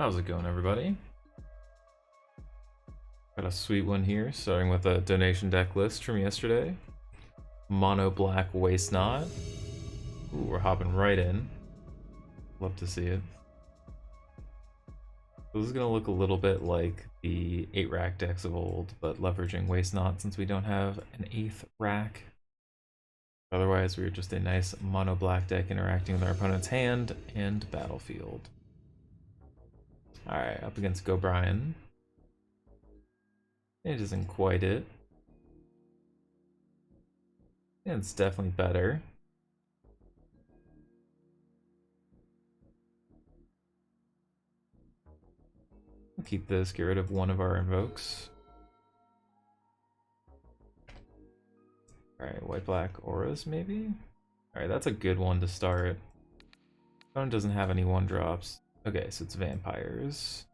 How's it going, everybody? Got a sweet one here, starting with a donation deck list from yesterday. Mono black waist knot. Ooh, we're hopping right in. Love to see it. This is gonna look a little bit like the 8-rack decks of old, but leveraging waist knot since we don't have an 8th rack. Otherwise, we're just a nice mono black deck interacting with our opponent's hand and battlefield. Alright, up against Go Brian. It isn't quite it. It's definitely better. We'll keep this, get rid of one of our invokes. Alright, white-black auras maybe? Alright, that's a good one to start. Opponent doesn't have any 1-drops. Okay, so it's vampires.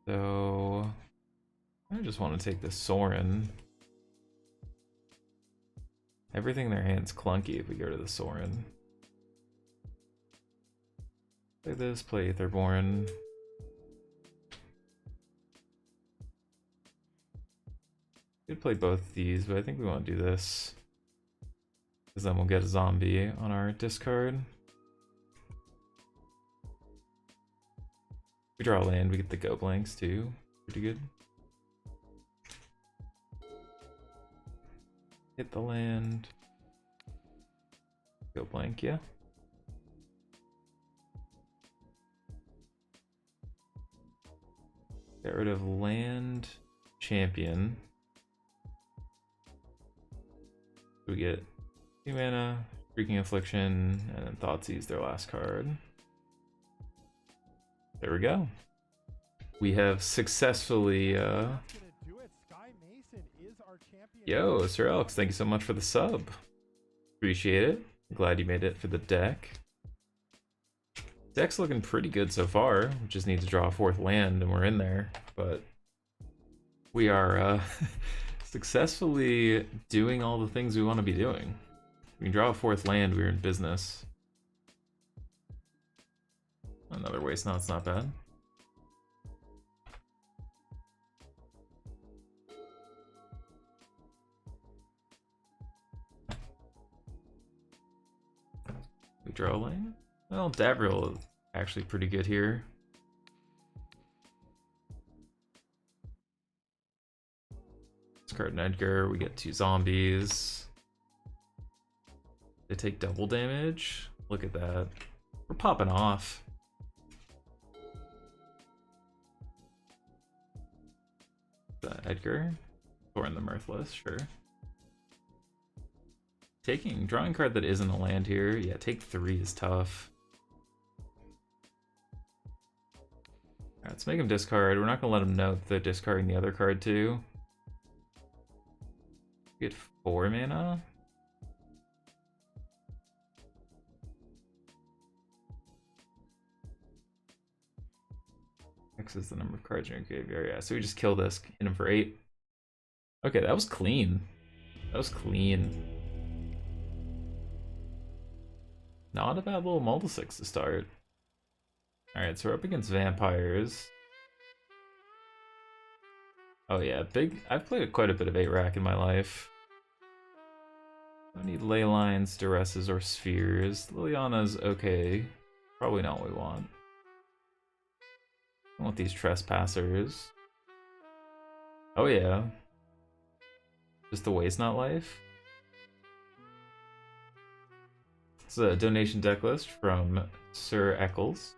So I just want to take the Sorin. Everything in their hand's clunky if we go to the Sorin. Play this, play Aetherborn. Could play both of these, but I think we want to do this. Because then we'll get a zombie on our discard. We draw a land, we get the go blanks too. Pretty good. Hit the land. Go blank, yeah. Get rid of land champion. We get 2 mana, Freaking Affliction, and then Thoughtseize their last card. There we go. We have successfully Yo, Sir Alex, thank you so much for the sub. Appreciate it. Glad you made it for the deck. Deck's looking pretty good so far. We just need to draw a 4th land and we're in there. But we are successfully doing all the things we want to be doing. We can draw a 4th land, we're in business. Another waste knot's not bad. We draw a lane? Well, Davriel is actually pretty good here. Discard an Edgar, we get 2 zombies. They take double damage? Look at that. We're popping off. Edgar? Thorin the Mirthless, sure. Drawing a card that isn't a land here. Yeah, take 3 is tough. Alright, let's make him discard. We're not gonna let him know that they're discarding the other card too. We get 4 mana. X is the number of cards in your graveyard. Yeah, so we just kill this, hit him for 8. Okay, that was clean. That was clean. Not a bad little multi-6 to start. Alright, so we're up against vampires. Oh yeah, I've played quite a bit of 8-rack in my life. Don't need ley lines, duresses, or spheres. Liliana's okay. Probably not what we want. I want these trespassers. Oh yeah. Just the waste not life. This is a donation deck list from Sir Eccles.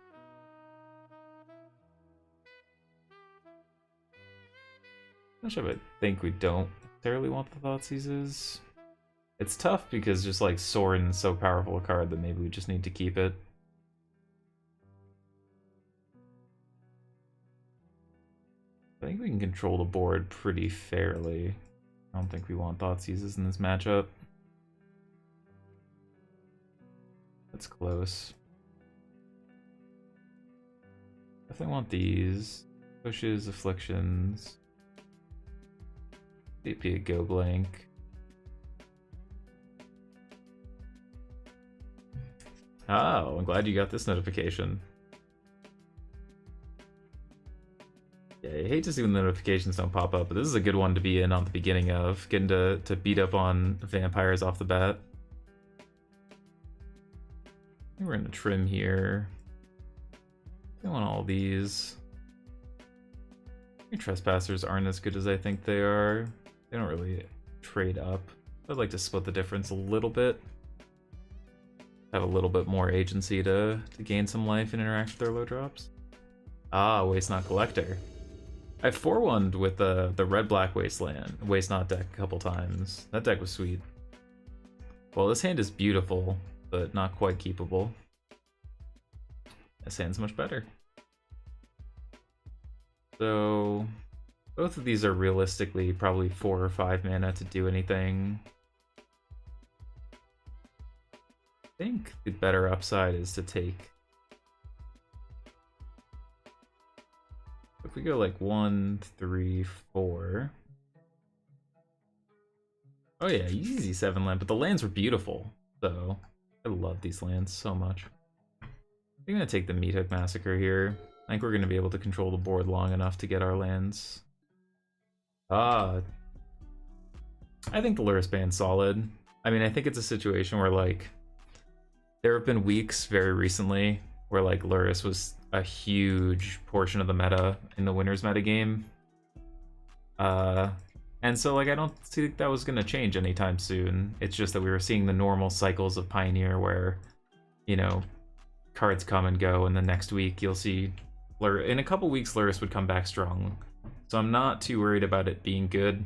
Actually, I think we don't necessarily want the Thoughtseizes. It's tough because just like Sorin is so powerful a card that maybe we just need to keep it. I think we can control the board pretty fairly. I don't think we want Thoughtseizes in this matchup. That's close. Definitely want these. Pushes, afflictions. DP go blank. Oh, I'm glad you got this notification. I hate to see when the notifications don't pop up, but this is a good one to be in on the beginning of, getting to beat up on vampires off the bat. I think we're gonna trim here. I want all these. Your trespassers aren't as good as I think they are. They don't really trade up. I'd like to split the difference a little bit. Have a little bit more agency to gain some life and interact with their low drops. Ah, Waste Not Collector. I 4-1'd with the red-black Waste Not deck a couple times. That deck was sweet. Well, this hand is beautiful, but not quite keepable. This hand's much better. So, both of these are realistically probably 4 or 5 mana to do anything. I think the better upside is to take... If we go like 1, 3, 4... Oh yeah, easy 7 land, but the lands were beautiful, so I love these lands so much. I'm gonna take the Meat Hook Massacre here. I think we're gonna be able to control the board long enough to get our lands. I think the Lurrus Band's solid. I mean, I think it's a situation where, like, there have been weeks very recently where, like, Lurrus was a huge portion of the meta in the winners metagame. And so, like, I don't think that was gonna change anytime soon. It's just that we were seeing the normal cycles of Pioneer where, you know, cards come and go, and the next week you'll see in a couple weeks Lurrus would come back strong. So I'm not too worried about it being good.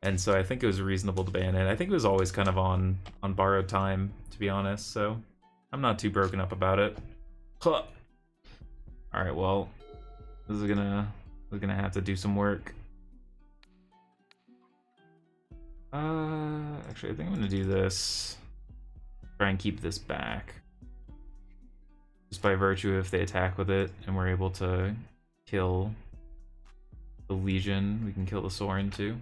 And so I think it was reasonable to ban it. I think it was always kind of on borrowed time, to be honest, so I'm not too broken up about it. Huh. Alright, well, this is gonna have to do some work. Actually, I think I'm gonna do this. Try and keep this back. Just by virtue if they attack with it and we're able to kill the Legion, we can kill the Sorin too.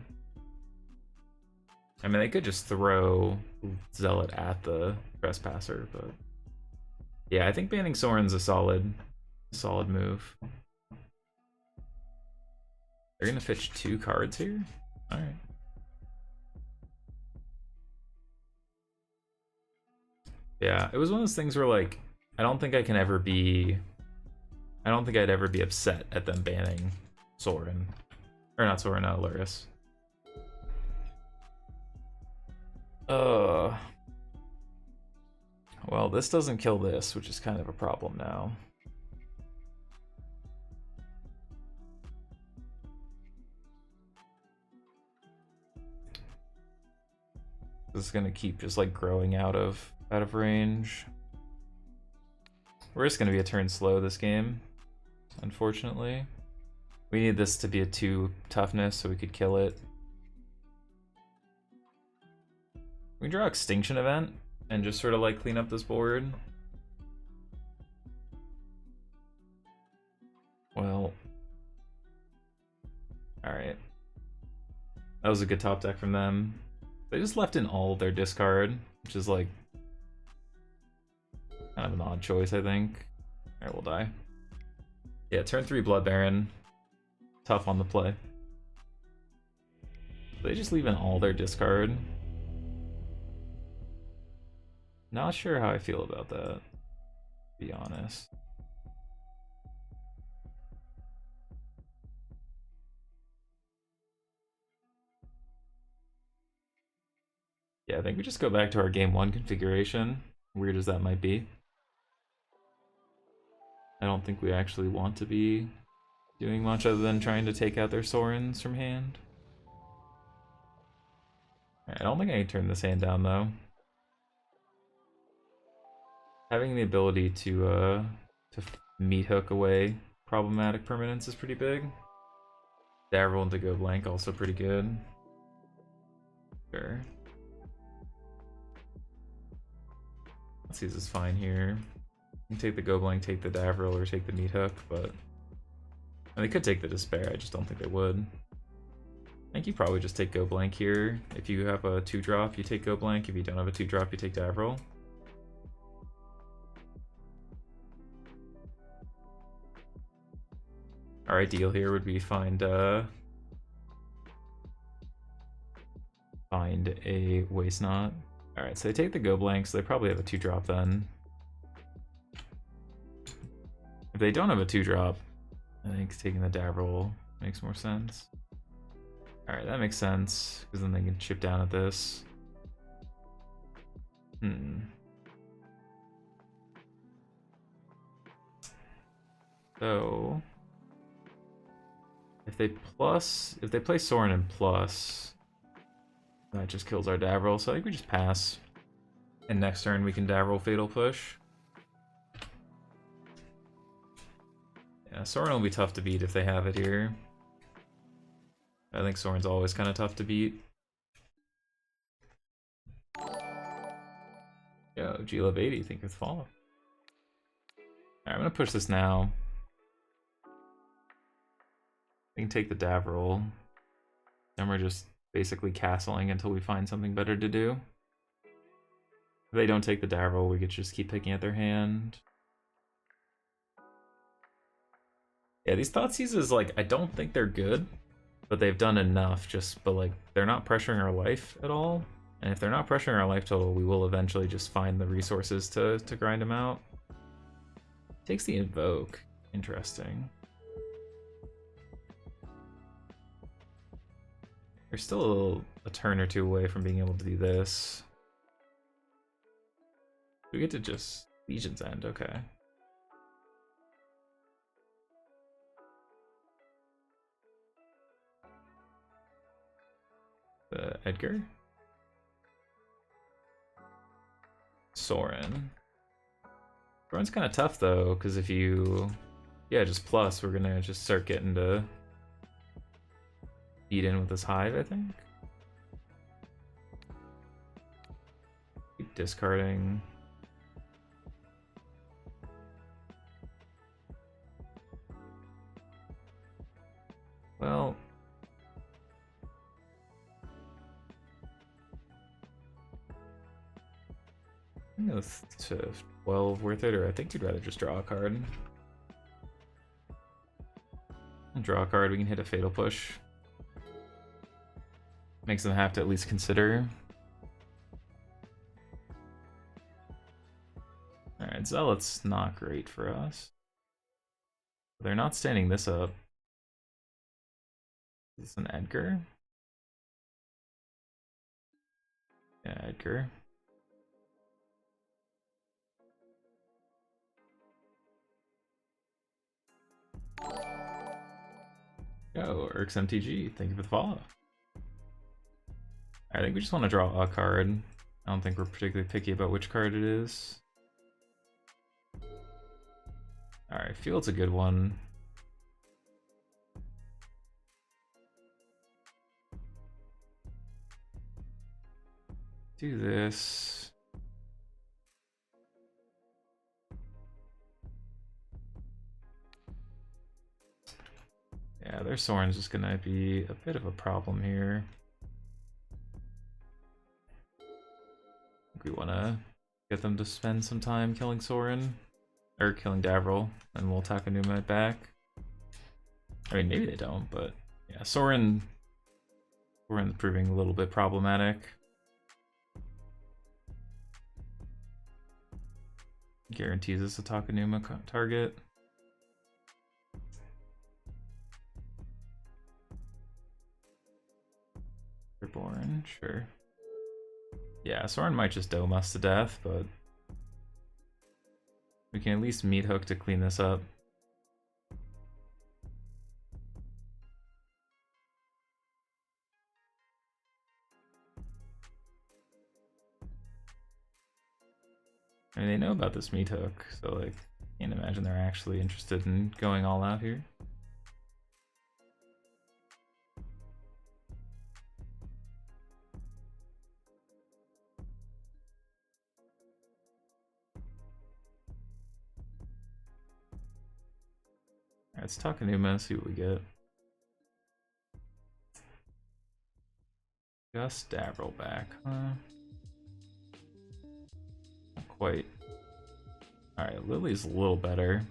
I mean, they could just throw Zealot at the Trespasser, but yeah, I think banning Sorin's a solid move. They're gonna fetch 2 cards here? Alright. Yeah, it was one of those things where, like, I don't think I'd ever be upset at them banning Sorin. Or not Sorin, Lurrus. Well, this doesn't kill this, which is kind of a problem now. This is gonna keep just like growing out of range. We're just gonna be a turn slow this game, unfortunately. We need this to be a 2 toughness so we could kill it. We draw Extinction Event and just sort of like clean up this board. Well, alright. That was a good top deck from them. They just left in all of their discard, which is like kind of an odd choice, I think. Alright, we'll die. Yeah, turn 3 Blood Baron. Tough on the play. They just leave in all their discard. Not sure how I feel about that, to be honest. Yeah, I think we just go back to our game 1 configuration, weird as that might be. I don't think we actually want to be doing much other than trying to take out their Sorins from hand. I don't think I can turn this hand down though. Having the ability to Meat Hook away problematic permanents is pretty big. Davriel and to go blank also pretty good. Sure. Let's see, this is fine here. You can take the go blank, take the Davriel, or take the Meat Hook, but and they could take the Despair, I just don't think they would. I think you probably just take go blank here. If you have a 2-drop, you take go blank. If you don't have a 2-drop, you take Davriel. Alright, ideal here would be find a waste knot. Alright, so they take the go blank, so they probably have a 2-drop then. If they don't have a 2-drop, I think taking the Davril makes more sense. Alright, that makes sense, because then they can chip down at this. So if they play Sorin and plus, that just kills our Davril, so I think we just pass. And next turn we can Davril Fatal Push. Yeah, Sorin will be tough to beat if they have it here. I think Sorin's always kind of tough to beat. Yo, G-Love 80, think it's fall. Alright, I'm gonna push this now. We can take the Davril. Then we're just basically castling until we find something better to do. If they don't take the Davril, we could just keep picking at their hand. Yeah, these Thoughtseizes, like, I don't think they're good, but they've done enough, but like, they're not pressuring our life at all. And if they're not pressuring our life total, we will eventually just find the resources to grind them out. Takes the Invoke. Interesting. We're still a turn or two away from being able to do this. We get to just Legion's End, okay. Edgar? Sorin. Sorin's kind of tough though, because if you, just plus, we're gonna just start getting to beat in with this Hive, I think. Keep discarding. Well, I think it's to 12 worth it, or I think you'd rather just draw a card. Draw a card, we can hit a Fatal Push. Makes them have to at least consider. Alright, Zealot's not great for us. They're not standing this up. Is this an Edgar? Yeah, Edgar. Yo, Urx MTG, thank you for the follow. I think we just want to draw a card. I don't think we're particularly picky about which card it is. Alright, Field's a good one. Do this. Yeah, their Sorin's just gonna be a bit of a problem here. We want to get them to spend some time killing Sorin, or killing Davril, and we'll Takenuma it back. I mean, maybe they don't, but yeah, Sorin's proving a little bit problematic. Guarantees us a Takenuma target. Reborn, sure. Yeah, Sorin might just dome us to death, but we can at least meat hook to clean this up. I mean, they know about this meat hook, so like, can't imagine they're actually interested in going all out here. Let's Takenuma, see what we get. Just Davril back, huh? Not quite. Alright, Lily's a little better.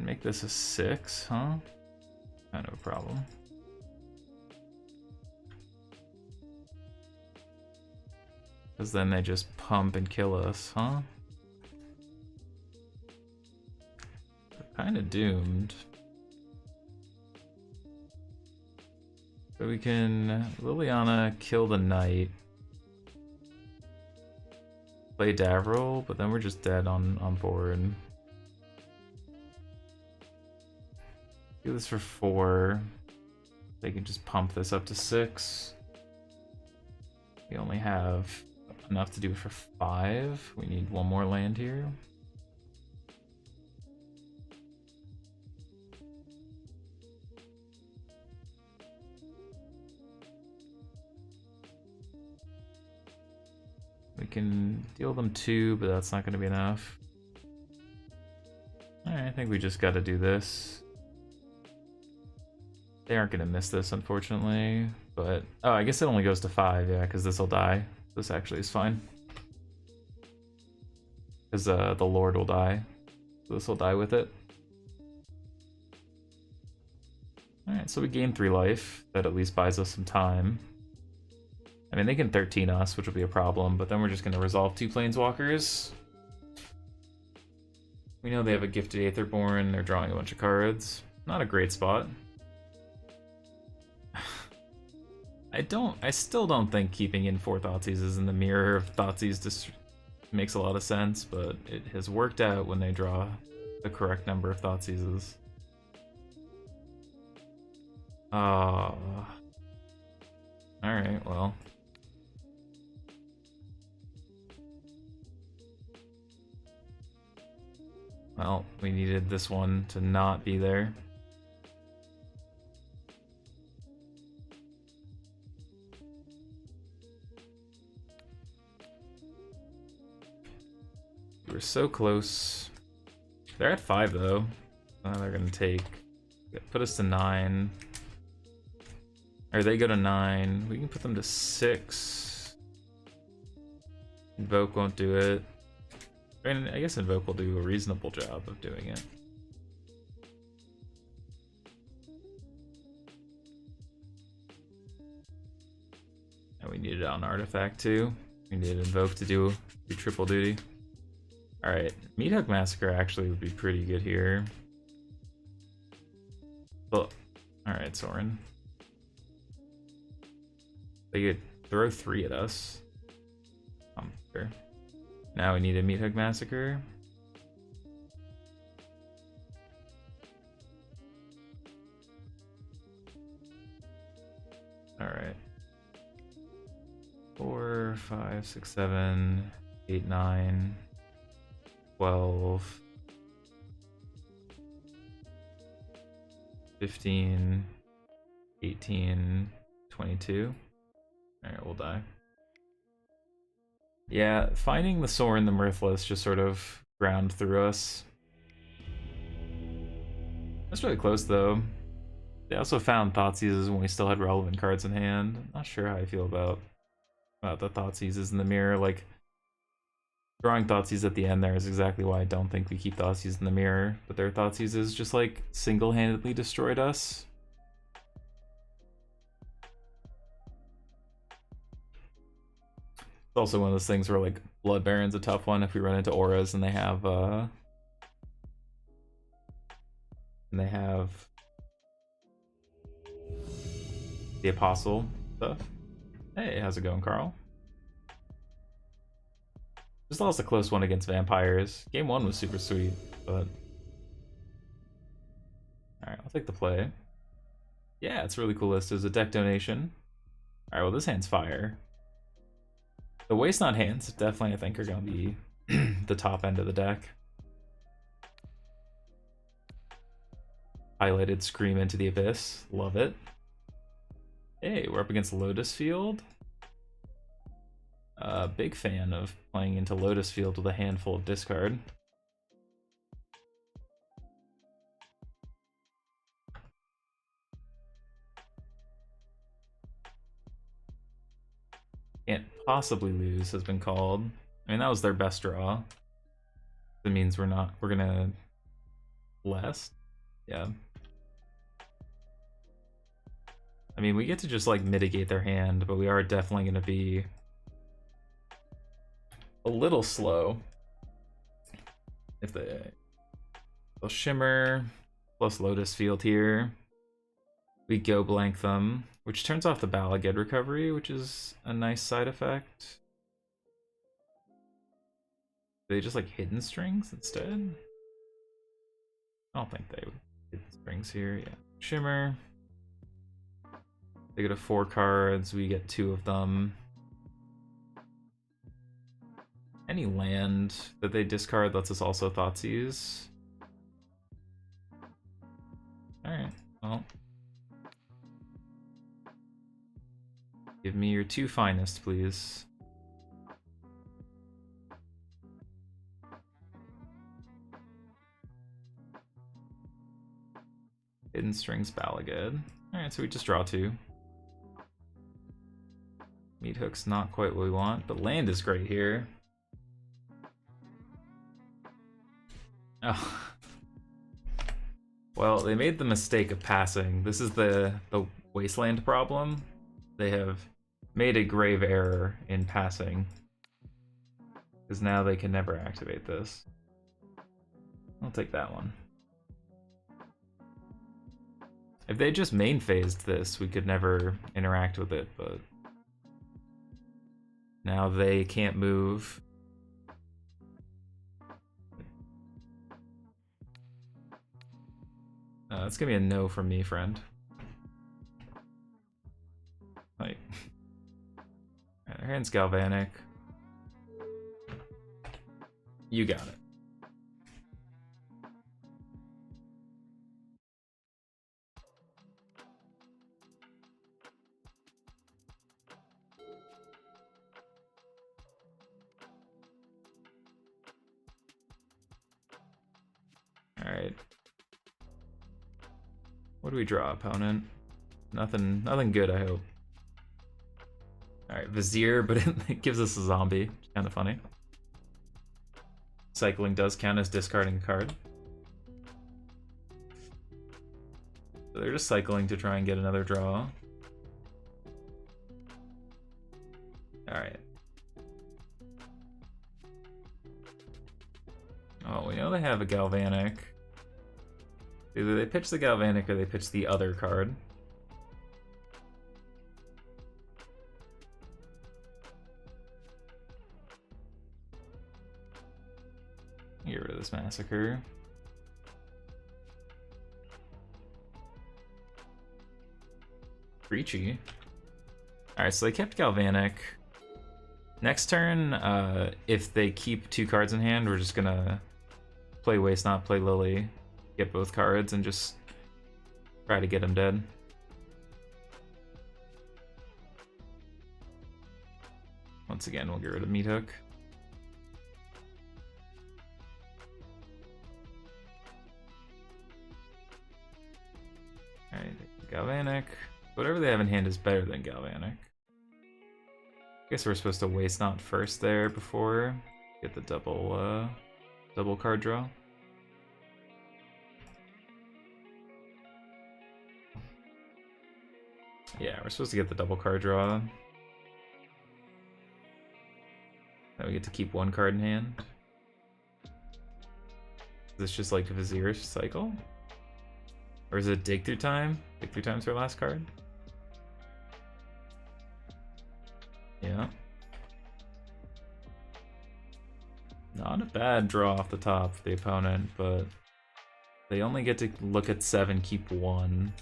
Make this a 6, huh? Kind of a problem. Because then they just pump and kill us, huh? We're kind of doomed. But we can Liliana kill the knight. Play Davril, but then we're just dead on board. Do this for 4. They can just pump this up to 6. We only have enough to do it for 5. We need one more land here. We can deal them 2, but that's not going to be enough. Alright, I think we just got to do this. They aren't going to miss this, unfortunately. But, oh, I guess it only goes to 5, yeah, because this will die. This actually is fine. Because the Lord will die. So this will die with it. Alright, so we gain 3 life. That at least buys us some time. I mean, they can 13 us, which will be a problem, but then we're just going to resolve 2 planeswalkers. We know they have a gifted Aetherborn, they're drawing a bunch of cards. Not a great spot. I still don't think keeping in 4 Thoughtseizes in the mirror of Thoughtseize just makes a lot of sense, but it has worked out when they draw the correct number of Thoughtseizes. Alright, well. Well, we needed this one to not be there. We're so close. They're at 5 though. They're gonna put us to 9. Or they go to 9. We can put them to 6. Invoke won't do it. And I guess Invoke will do a reasonable job of doing it. And we needed an artifact too. We needed Invoke to do triple duty. Alright, Meathook Massacre actually would be pretty good here. But, alright, Sorin. They could throw 3 at us. Sure. Now we need a Meathook Massacre. Alright. 4, 5, 6, 7, 8, 9, 12, 15, 18, 22. Alright, we'll die. Yeah, finding the Sorin the Mirthless just sort of ground through us. That's really close though. They also found Thoughtseizes when we still had relevant cards in hand. I'm not sure how I feel about the Thoughtseizes in the mirror. Like, drawing Thoughtseize at the end there is exactly why I don't think we keep Thoughtseize in the mirror. But their Thoughtseizes just like single-handedly destroyed us. It's also one of those things where like Blood Baron's a tough one if we run into auras and they have the Apostle stuff. Hey, how's it going, Carl? Just lost a close one against vampires. Game 1 was super sweet, but alright, I'll take the play. Yeah, it's a really cool list. There's a deck donation. Alright, well this hand's fire. The Waste Not hands definitely, I think, are going to be the top end of the deck. Highlighted Scream into the Abyss. Love it. Hey, we're up against Lotus Field. Big fan of playing into Lotus Field with a handful of discard. Can't possibly lose has been called. I mean, that was their best draw. That means we're gonna less. Yeah. I mean, we get to just like mitigate their hand, but we are definitely going to be a little slow. If they'll shimmer plus Lotus Field here, we go blank them, which turns off the Balaged recovery, which is a nice side effect. They just like hidden strings instead? I don't think they would hidden strings here. Yeah, shimmer. They go to 4 cards, we get 2 of them. Any land that they discard lets us also Thoughtseize. Alright, well. Give me your 2 finest, please. Hidden Strings Balaged. Alright, so we just draw 2. Meat Hook's not quite what we want, but land is great here. Oh. Well, they made the mistake of passing. This is the Wasteland problem. They have made a grave error in passing. Because now they can never activate this. I'll take that one. If they just main phased this, we could never interact with it, but now they can't move. It's gonna be a no from me, friend. Like, their hand's Galvanic. You got it. Alright. What do we draw, opponent? Nothing good, I hope. Alright, Vizier, but it gives us a zombie. Kind of funny. Cycling does count as discarding a card. So they're just cycling to try and get another draw. Alright. Oh, we know they have a Galvanic. Either they pitch the Galvanic or they pitch the other card. Get rid of this Massacre. Breachy. Alright, so they kept Galvanic. Next turn, if they keep 2 cards in hand, we're just gonna play Waste Not, play Lily, get both cards, and just try to get them dead. Once again, we'll get rid of Meat Hook. Alright, Galvanic. Whatever they have in hand is better than Galvanic. I guess we're supposed to Waste Not first there before get the double card draw. Yeah, we're supposed to get the double card draw. Then we get to keep 1 card in hand. Is this just like a Vizier cycle? Or is it Dig Through Time? Dig Through Time's our last card? Yeah. Not a bad draw off the top for the opponent, but they only get to look at 7, keep 1.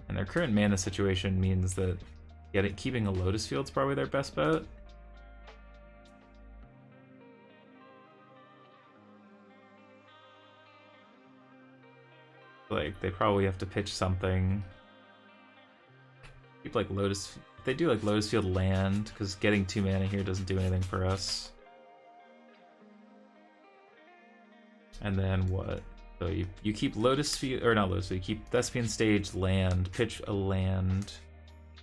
And their current mana situation means that keeping a Lotus Field's probably their best bet. Like, they probably have to pitch something. Keep like Lotus... If they do like Lotus Field land, because getting 2 mana here doesn't do anything for us. And then what? So you keep Lotus Field, or not Lotus Field, you keep Thespian Stage, land, pitch a land,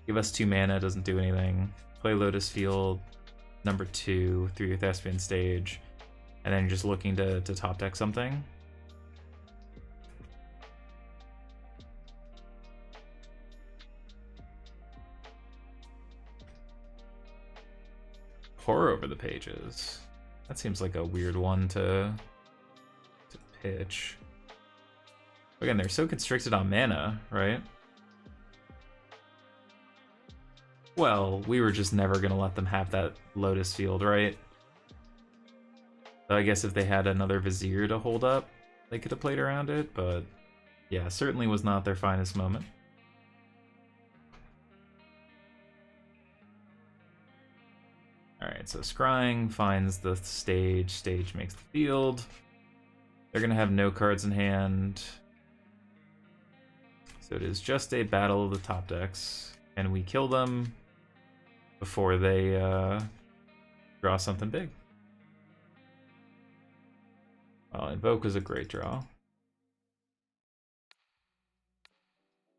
give us 2 mana, doesn't do anything. Play Lotus Field, number 2, through your Thespian Stage, and then you're just looking to top deck something. pore over the pages. That seems like a weird one to pitch. Again, they're so constricted on mana, right? Well, we were just never gonna let them have that Lotus Field, right? So I guess if they had another Vizier to hold up, they could have played around it, but yeah, certainly was not their finest moment. Alright, so Scrying finds the stage, stage makes the field. They're gonna have no cards in hand. So it is just a battle of the top decks. And we kill them before they draw something big. Well, Invoke is a great draw.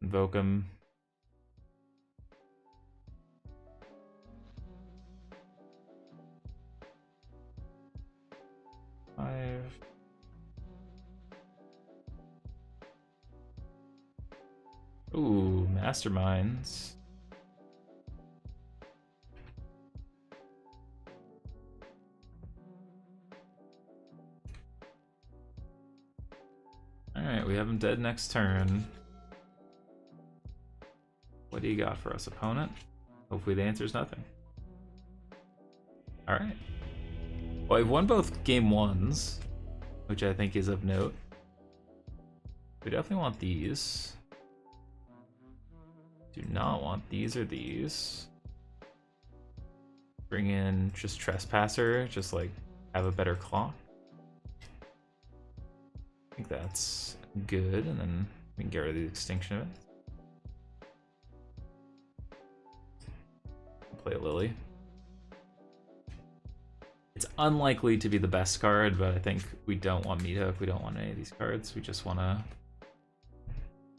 Invoke him. Five. Ooh, Masterminds. Alright, we have him dead next turn. What do you got for us, opponent? Hopefully the answer is nothing. Alright. Well, I've won both game ones, which I think is of note. We definitely want these. Do not want these or these. Bring in just Trespasser, just like have a better clock. I think that's good, and then we can get rid of the extinction of it. Play a Lily. It's unlikely to be the best card, but I think we don't want Meat Hook, we don't want any of these cards. We just want to...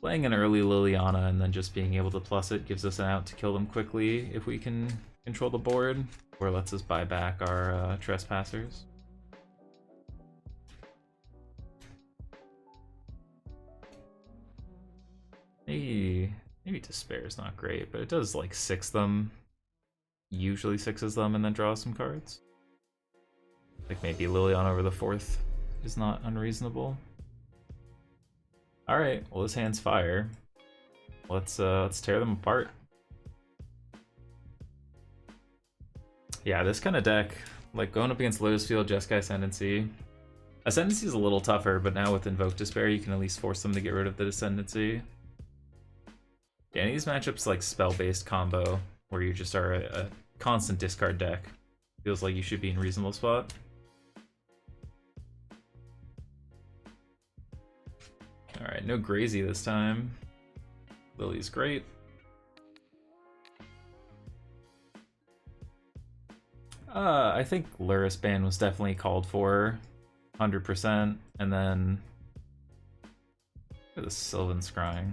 Playing an early Liliana and then just being able to plus it gives us an out to kill them quickly if we can control the board, or lets us buy back our Trespassers. Maybe Despair is not great, but it does like 6 them. Usually 6s them and then draws some cards. Like maybe Liliana over the 4th is not unreasonable. Alright, well this hand's fire. Let's tear them apart. Yeah, this kind of deck, like going up against Lotus Field, Jeskai Ascendancy. Ascendancy is a little tougher, but now with Invoke Despair you can at least force them to get rid of the Ascendancy. Yeah, any of these matchups like spell-based combo, where you just are a constant discard deck, feels like you should be in a reasonable spot. Alright, no Grazy this time. Lily's great. I think Luris ban was definitely called for, 100%, and then... Look at the Sylvan Scrying.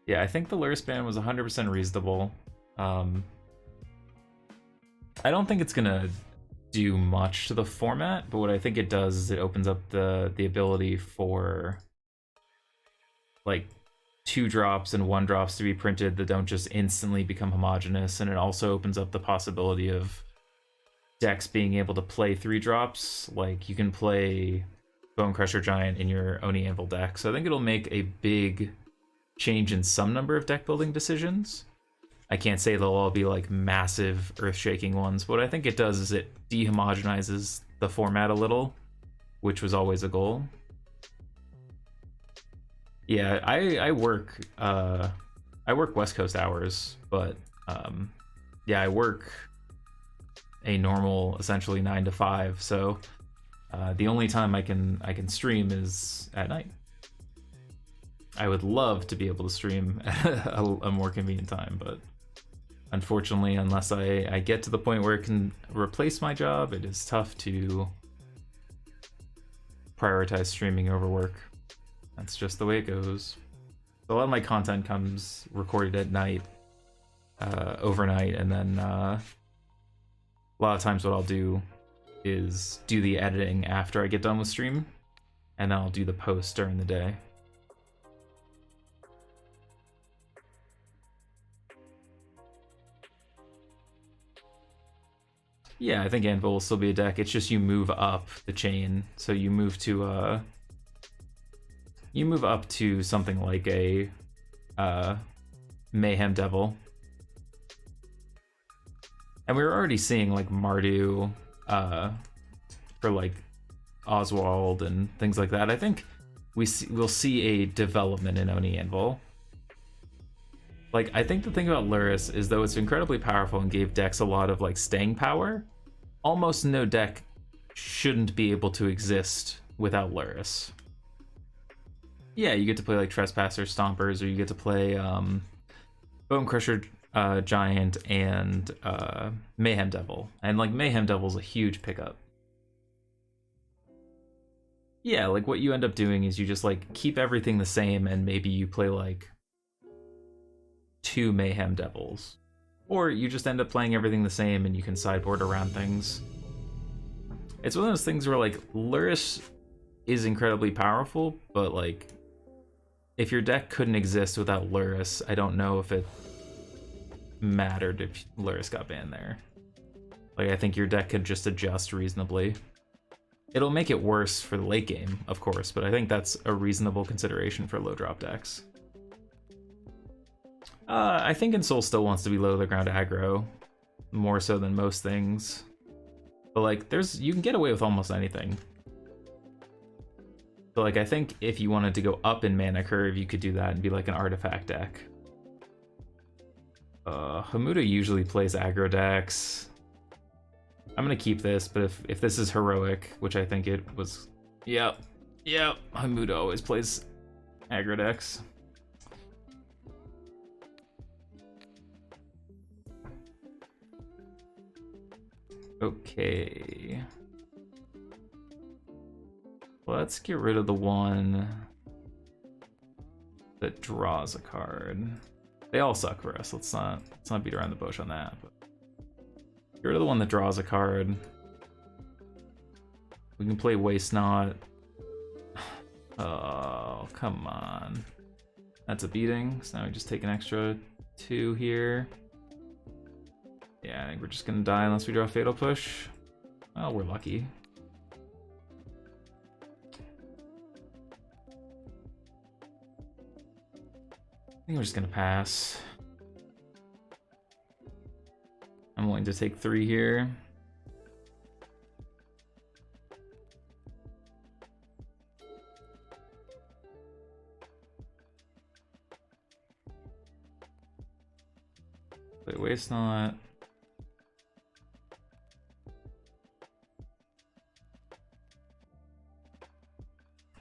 Yeah, I think the Luris ban was 100% reasonable. I don't think it's gonna do much to the format, but what I think it does is it opens up the ability for like 2-drops and 1-drops to be printed that don't just instantly become homogenous, and it also opens up the possibility of decks being able to play 3-drops. Like you can play Bone Crusher Giant in your Oni Anvil deck, so I think it'll make a big change in some number of deck building decisions. I can't say they'll all be like massive earth-shaking ones, but what I think it does is it dehomogenizes the format a little, which was always a goal. Yeah, I work West Coast hours, but yeah, I work a normal essentially 9 to 5, so the only time I can stream is at night. I would love to be able to stream at a more convenient time, but unfortunately, unless I get to the point where it can replace my job, it is tough to prioritize streaming over work. That's just the way it goes. A lot of my content comes recorded at night, overnight, and then a lot of times what I'll do is do the editing after I get done with stream, and then I'll do the post during the day. Yeah, I think Anvil will still be a deck. It's just you move up the chain. So you move to something like a Mayhem Devil. And we were already seeing like Mardu for like Oswald and things like that. I think we'll see a development in Oni Anvil. Like, I think the thing about Luris is, though it's incredibly powerful and gave decks a lot of like staying power, almost no deck shouldn't be able to exist without Luris. Yeah, you get to play like Trespasser Stompers, or you get to play Bone Crusher Giant and Mayhem Devil. And like Mayhem Devil's a huge pickup. Yeah, like what you end up doing is you just like keep everything the same, and maybe you play like 2 Mayhem Devils. Or you just end up playing everything the same and you can sideboard around things. It's one of those things where like Luris is incredibly powerful, but like if your deck couldn't exist without Luris, I don't know if it mattered if Luris got banned there. Like, I think your deck could just adjust reasonably. It'll make it worse for the late game, of course, but I think that's a reasonable consideration for low drop decks. I think Ensoul still wants to be low to the ground aggro, more so than most things. But like, you can get away with almost anything. But like, I think if you wanted to go up in mana curve, you could do that and be like an artifact deck. Hamuda usually plays aggro decks. I'm gonna keep this, but if this is heroic, which I think it was, yep, Hamuda always plays aggro decks. Okay. Let's get rid of the one that draws a card. They all suck for us. Let's not beat around the bush on that. But get rid of the one that draws a card. We can play Waste Not. Oh, come on. That's a beating. So now we just take an extra 2 here. Yeah, I think we're just gonna die unless we draw Fatal Push. Well, we're lucky. I think we're just gonna pass. I'm willing to take 3 here. Play Waste Not.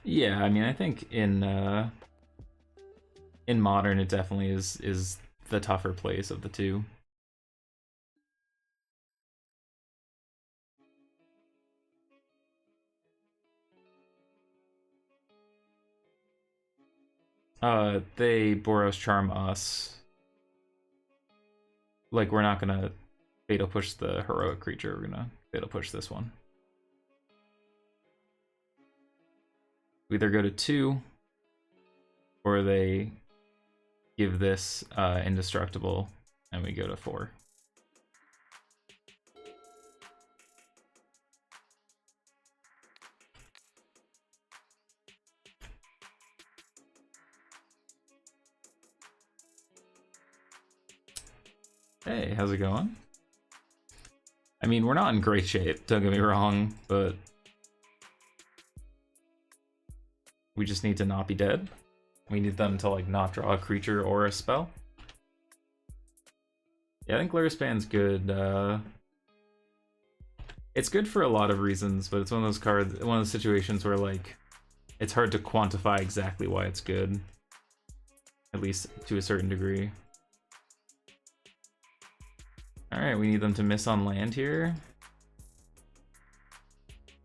Yeah, I mean, I think in Modern it definitely is the tougher place of the two. They Boros Charm us. Like, we're not gonna Fatal Push the heroic creature, we're gonna Fatal Push this one. We either go to 2, or they give this indestructible, and we go to 4. Hey, how's it going? I mean, we're not in great shape, don't get me wrong, but we just need to not be dead. We need them to like not draw a creature or a spell. Yeah, I think Greasefang's good. It's good for a lot of reasons, but it's one of those cards, one of those situations where like it's hard to quantify exactly why it's good, at least to a certain degree. All right, we need them to miss on land here,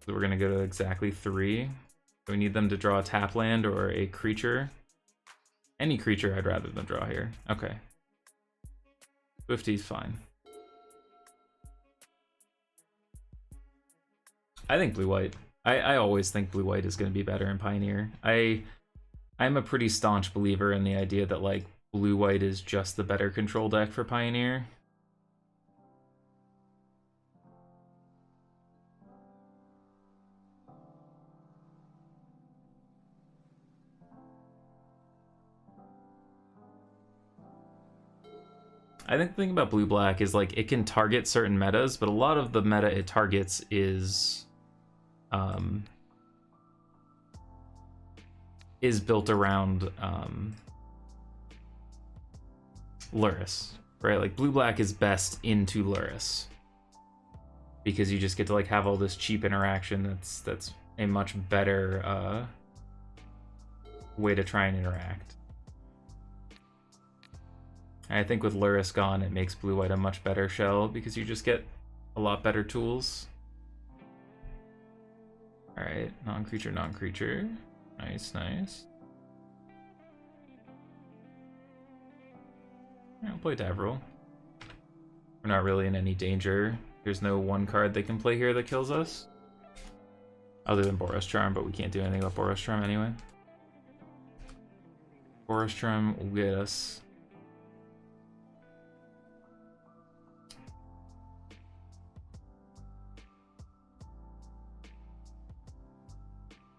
so we're gonna go to exactly 3. We need them to draw a tap land or a creature. Any creature I'd rather than draw here. Okay. Swifty's fine. I think blue-white. I always think blue-white is going to be better in Pioneer. I'm a pretty staunch believer in the idea that like blue-white is just the better control deck for Pioneer. I think the thing about blue-black is like it can target certain metas, but a lot of the meta it targets is built around Luris, right? Like blue-black is best into Luris because you just get to like have all this cheap interaction. That's a much better way to try and interact. And I think with Luris gone, it makes blue-white a much better shell because you just get a lot better tools. All right, non-creature, non-creature. Nice, nice. I'll play Davril. We're not really in any danger. There's no one card they can play here that kills us. Other than Boros Charm, but we can't do anything about Boros Charm anyway. Boros Charm will get us.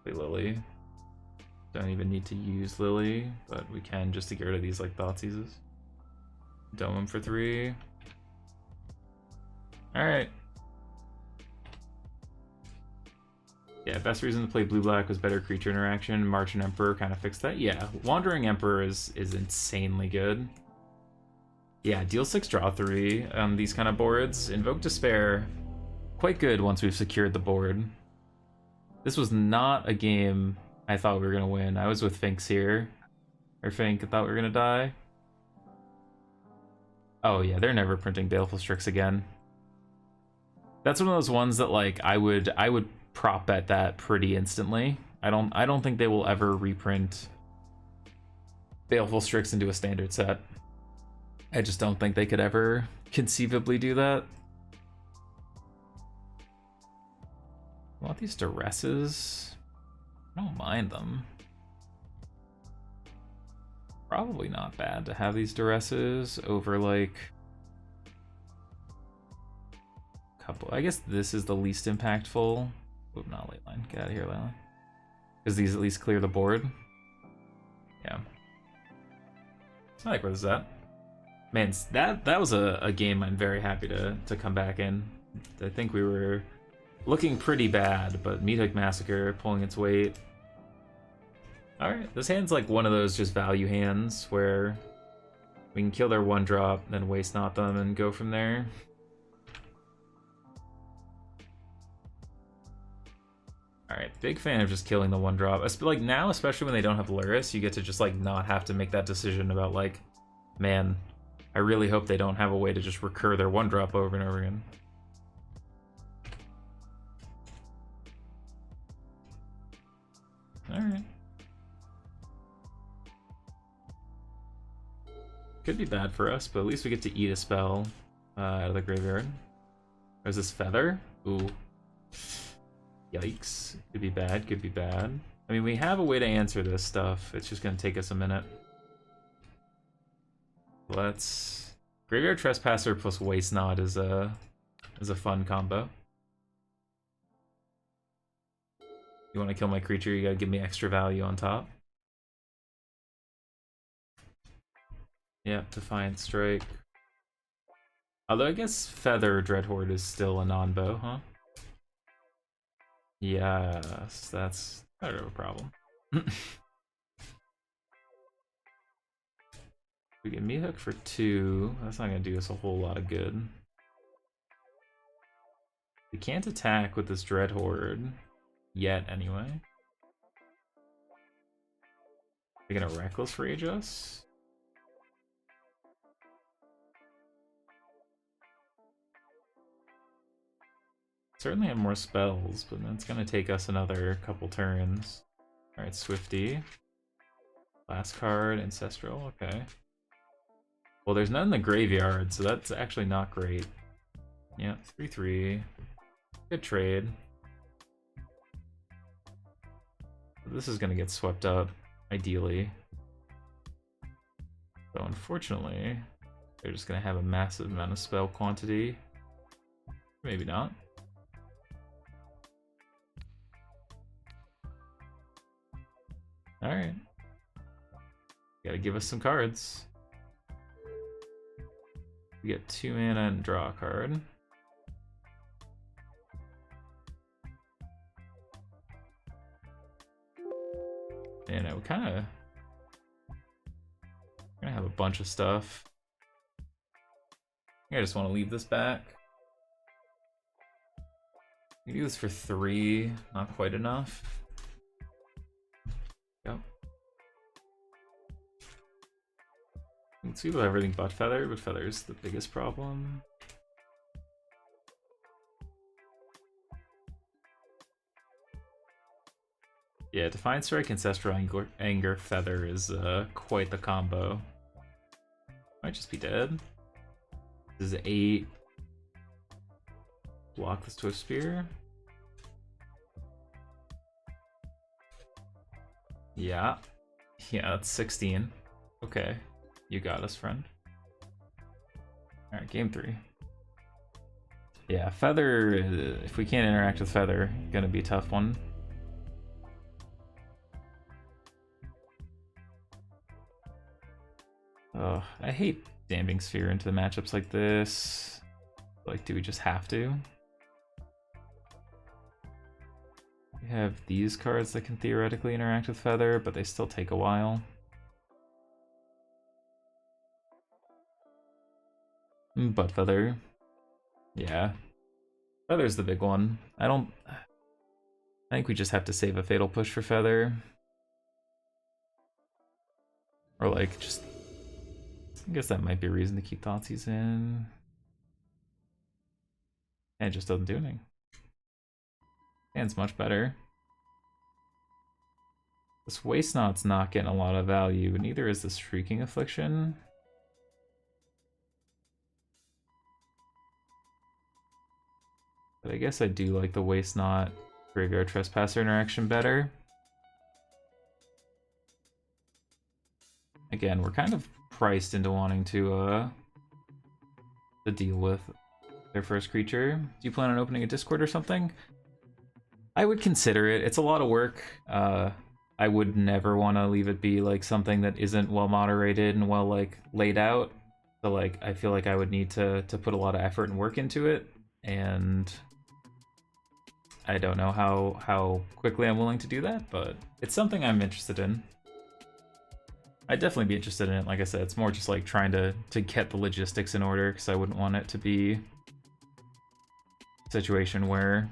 Play Lily. Don't even need to use Lily, but we can just to get rid of these like Thoughtseizes. Dome him for 3. Alright. Yeah, best reason to play blue-black was better creature interaction. Martian Emperor kind of fixed that. Yeah, Wandering Emperor is insanely good. Yeah, deal 6, draw 3 on these kind of boards. Invoke Despair, quite good once we've secured the board. This was not a game I thought we were going to win. I was with Finks here. Or Fink, I thought we were going to die. Oh yeah, they're never printing Baleful Strix again. That's one of those ones that like I would prop bet that pretty instantly. I don't think they will ever reprint Baleful Strix into a standard set. I just don't think they could ever conceivably do that. I want these duresses. I don't mind them. Probably not bad to have these duresses over like a couple. I guess this is the least impactful. Oop, not Leyline. Get out of here, Leyline. Because these at least clear the board. Yeah. I like where this is at. Man, that was a game I'm very happy to come back in. I think we were looking pretty bad, but Meathook Massacre pulling its weight. Alright, this hand's like one of those just value hands where we can kill their 1-drop, then waste not them and go from there. Alright, big fan of just killing the 1-drop. Like now, especially when they don't have Luris, you get to just like not have to make that decision about like, man, I really hope they don't have a way to just recur their 1-drop over and over again. Alright. Could be bad for us, but at least we get to eat a spell out of the graveyard. Or is this Feather? Ooh. Yikes. Could be bad, could be bad. I mean, we have a way to answer this stuff. It's just going to take us a minute. Let's... Graveyard Trespasser plus Waste Not is a fun combo. You want to kill my creature, you gotta give me extra value on top. Yep, Defiant Strike. Although I guess Feather Dreadhorde is still a non-bow, huh? Yes, that's kind of a problem. We get Meathook for 2. That's not gonna do us a whole lot of good. We can't attack with this Dreadhorde. Yet, anyway. They're gonna Reckless Rage us? Certainly have more spells, but that's gonna take us another couple turns. Alright, Swifty. Last card, Ancestral, okay. Well, there's none in the graveyard, so that's actually not great. Yeah, 3/3. Good trade. This is gonna get swept up, ideally. So unfortunately, they're just gonna have a massive amount of spell quantity. Maybe not. Alright. Gotta give us some cards. We get 2 mana and draw a card. And we kind of gonna have a bunch of stuff. I just want to leave this back. We do this for 3, not quite enough. Yep. Let's see about everything but Feather, Feather's the biggest problem. Yeah, Defiant Strike, Ancestral Anger, Feather is quite the combo. Might just be dead. This is 8. Block this Twist Spear. Yeah. Yeah, that's 16. Okay. You got us, friend. Alright, game 3. Yeah, Feather, if we can't interact with Feather, gonna be a tough one. Oh, I hate Damping Sphere into the matchups like this. Like, do we just have to? We have these cards that can theoretically interact with Feather, but they still take a while. But Feather. Yeah. Feather's the big one. I think we just have to save a Fatal Push for Feather. Or like, just... I guess that might be a reason to keep Thoughtseize in. And it just doesn't do anything. And it's much better. This Waste Knot's not getting a lot of value, and neither is this Shrieking Affliction. But I guess I do like the Waste Knot Graveyard Trespasser interaction better. Again, we're kind of priced into wanting to deal with their first creature. Do you plan on opening a Discord or something? I would consider it. It's a lot of work. I would never want to leave it be like something that isn't well moderated and well like laid out. So like I feel like I would need to put a lot of effort and work into it, and I don't know how quickly I'm willing to do that, but it's something I'm interested in. I'd definitely be interested in it. Like I said, it's more just like trying to get the logistics in order, because I wouldn't want it to be a situation where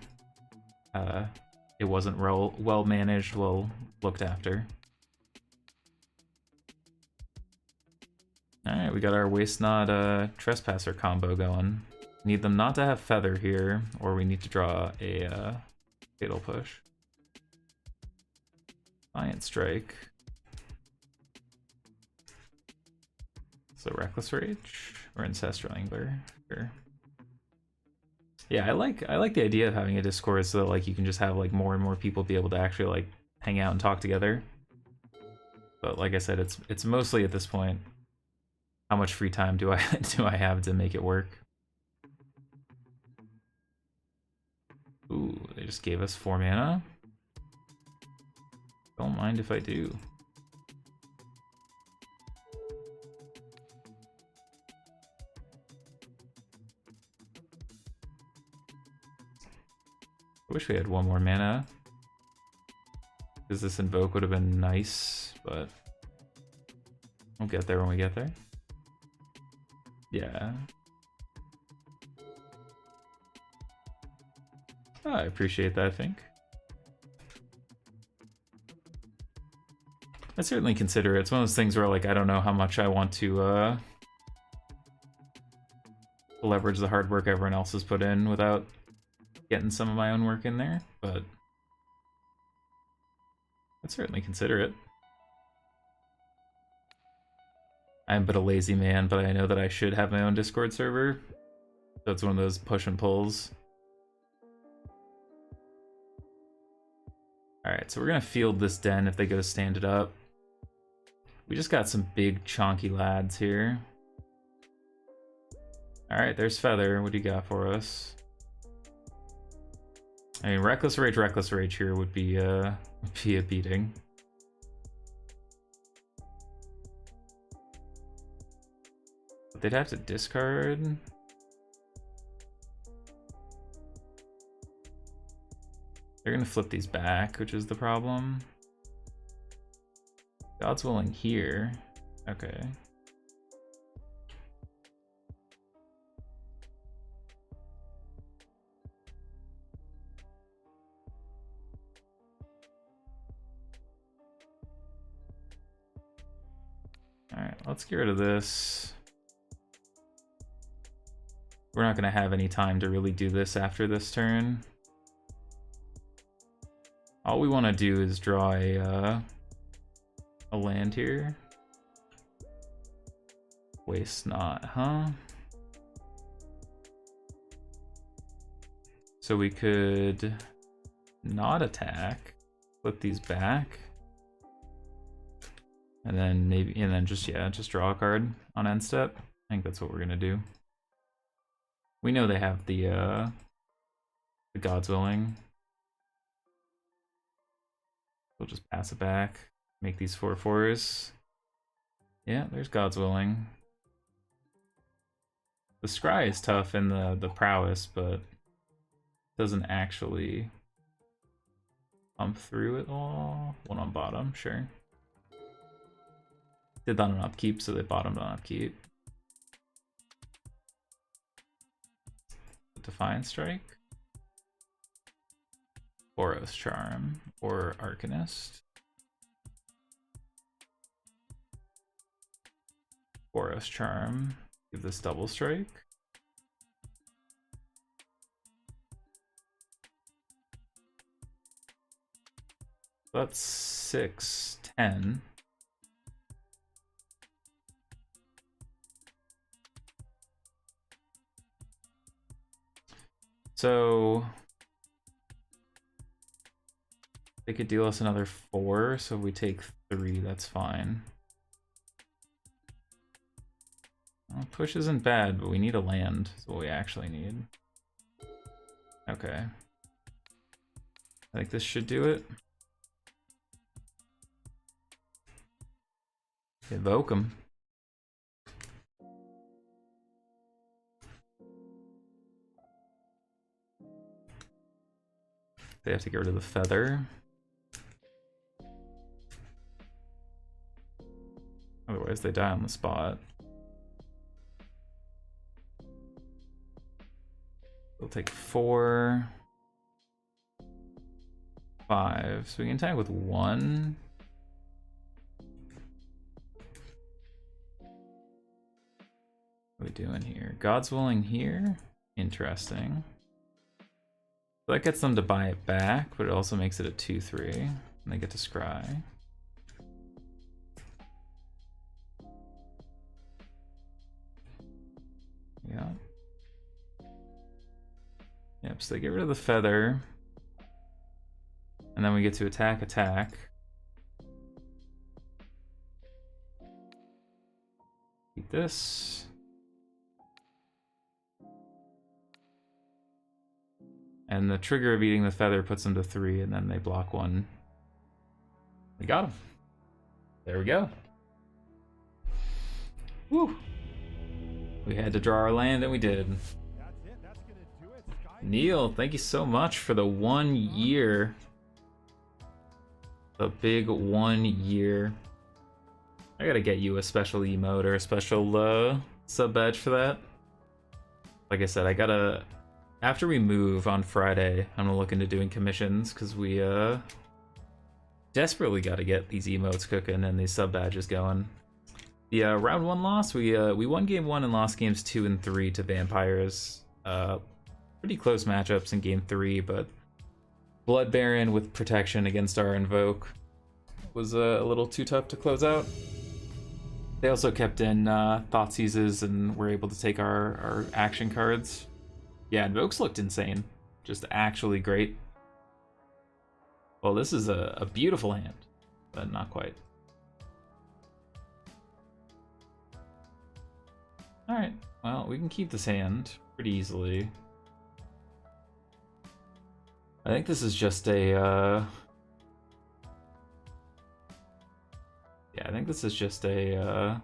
it wasn't well managed, well looked after. Alright, we got our Waste Knot Trespasser combo going. Need them not to have Feather here, or we need to draw a Fatal Push. Defiant Strike. So Reckless Rage or Ancestral Angler. Sure. Yeah, I like the idea of having a Discord so that like you can just have like more and more people be able to actually like hang out and talk together. But like I said, it's mostly at this point, how much free time do I have to make it work? Ooh, they just gave us 4 mana. Don't mind if I do. I wish we had 1 more mana, because this Invoke would have been nice, but we'll get there when we get there. Yeah. Oh, I appreciate that, I think. I certainly consider it. It's one of those things where like I don't know how much I want to leverage the hard work everyone else has put in without getting some of my own work in there, but I'd certainly consider it. I'm but a lazy man, but I know that I should have my own Discord server. So it's one of those push and pulls. Alright, so we're gonna field this den if they go stand it up. We just got some big chonky lads here. Alright, there's Feather. What do you got for us? I mean, Reckless Rage here would be a beating. They'd have to discard. They're gonna flip these back, which is the problem. God's Willing here. Okay. Alright, let's get rid of this. We're not gonna have any time to really do this after this turn. All we want to do is draw a land here. Waste not, huh? So we could not attack, flip these back, and then maybe, and then just draw a card on end step. I think that's what we're gonna do. We know they have the God's Willing. We'll just pass it back, make these 4/4s. Yeah, there's God's Willing. The scry is tough in the prowess, but doesn't actually pump through it all. One on bottom, sure. Did that on upkeep, so they bottomed on upkeep. Defiant Strike. Boros Charm or Arcanist. Boros Charm. Give this double strike. That's 6, 10. So they could deal us another 4, so we take 3, that's fine. Well, push isn't bad, but we need a land, is what we actually need. Okay. I think this should do it. Evoke him. They have to get rid of the feather. Otherwise they die on the spot. They'll take 4, 5. So we can attack with 1. What are we doing here? God's Willing here? Interesting. So that gets them to buy it back, but it also makes it a 2/3. And they get to scry. Yeah. Yep, so they get rid of the feather. And then we get to attack. Keep this. And the trigger of eating the feather puts them to 3, and then they block 1. We got him. There we go. Woo! We had to draw our land, and we did. Neil, thank you so much for the 1 year. The big 1 year. I gotta get you a special emote or a special sub badge for that. Like I said, I gotta... After we move on Friday, I'm gonna look into doing commissions, because we desperately gotta get these emotes cooking and these sub badges going. The round 1 loss, we won game 1 and lost games 2 and 3 to vampires. Pretty close matchups in game 3, but Blood Baron with protection against our Invoke was a little too tough to close out. They also kept in Thoughtseizes and were able to take our action cards. Yeah, Invokes looked insane. Just actually great. Well, this is a beautiful hand, but not quite. Alright, well, we can keep this hand pretty easily. I think this is just a, yeah, I think this is just a,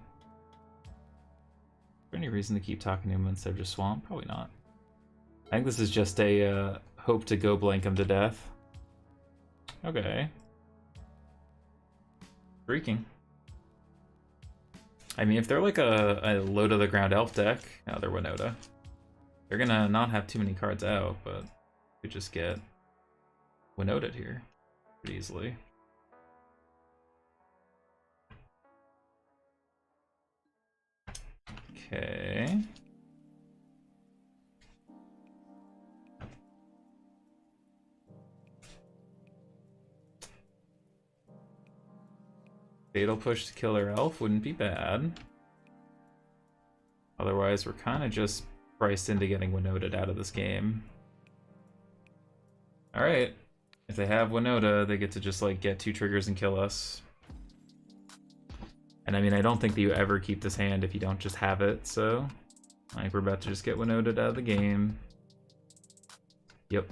there any reason to keep Takenuma instead of just Swamp? Probably not. I think this is just a hope to go blank him to death. Okay. Freaking. I mean, if they're like a low to the ground elf deck, now they're Winoda. They're gonna not have too many cards out, but we just get Winoda'd here pretty easily. Okay. Fatal push to kill their elf wouldn't be bad. Otherwise, we're kind of just priced into getting Winoda'd out of this game. Alright. If they have Winoda, they get to just like get 2 triggers and kill us. And I mean, I don't think that you ever keep this hand if you don't just have it, so I think we're about to just get Winoda'd out of the game. Yep.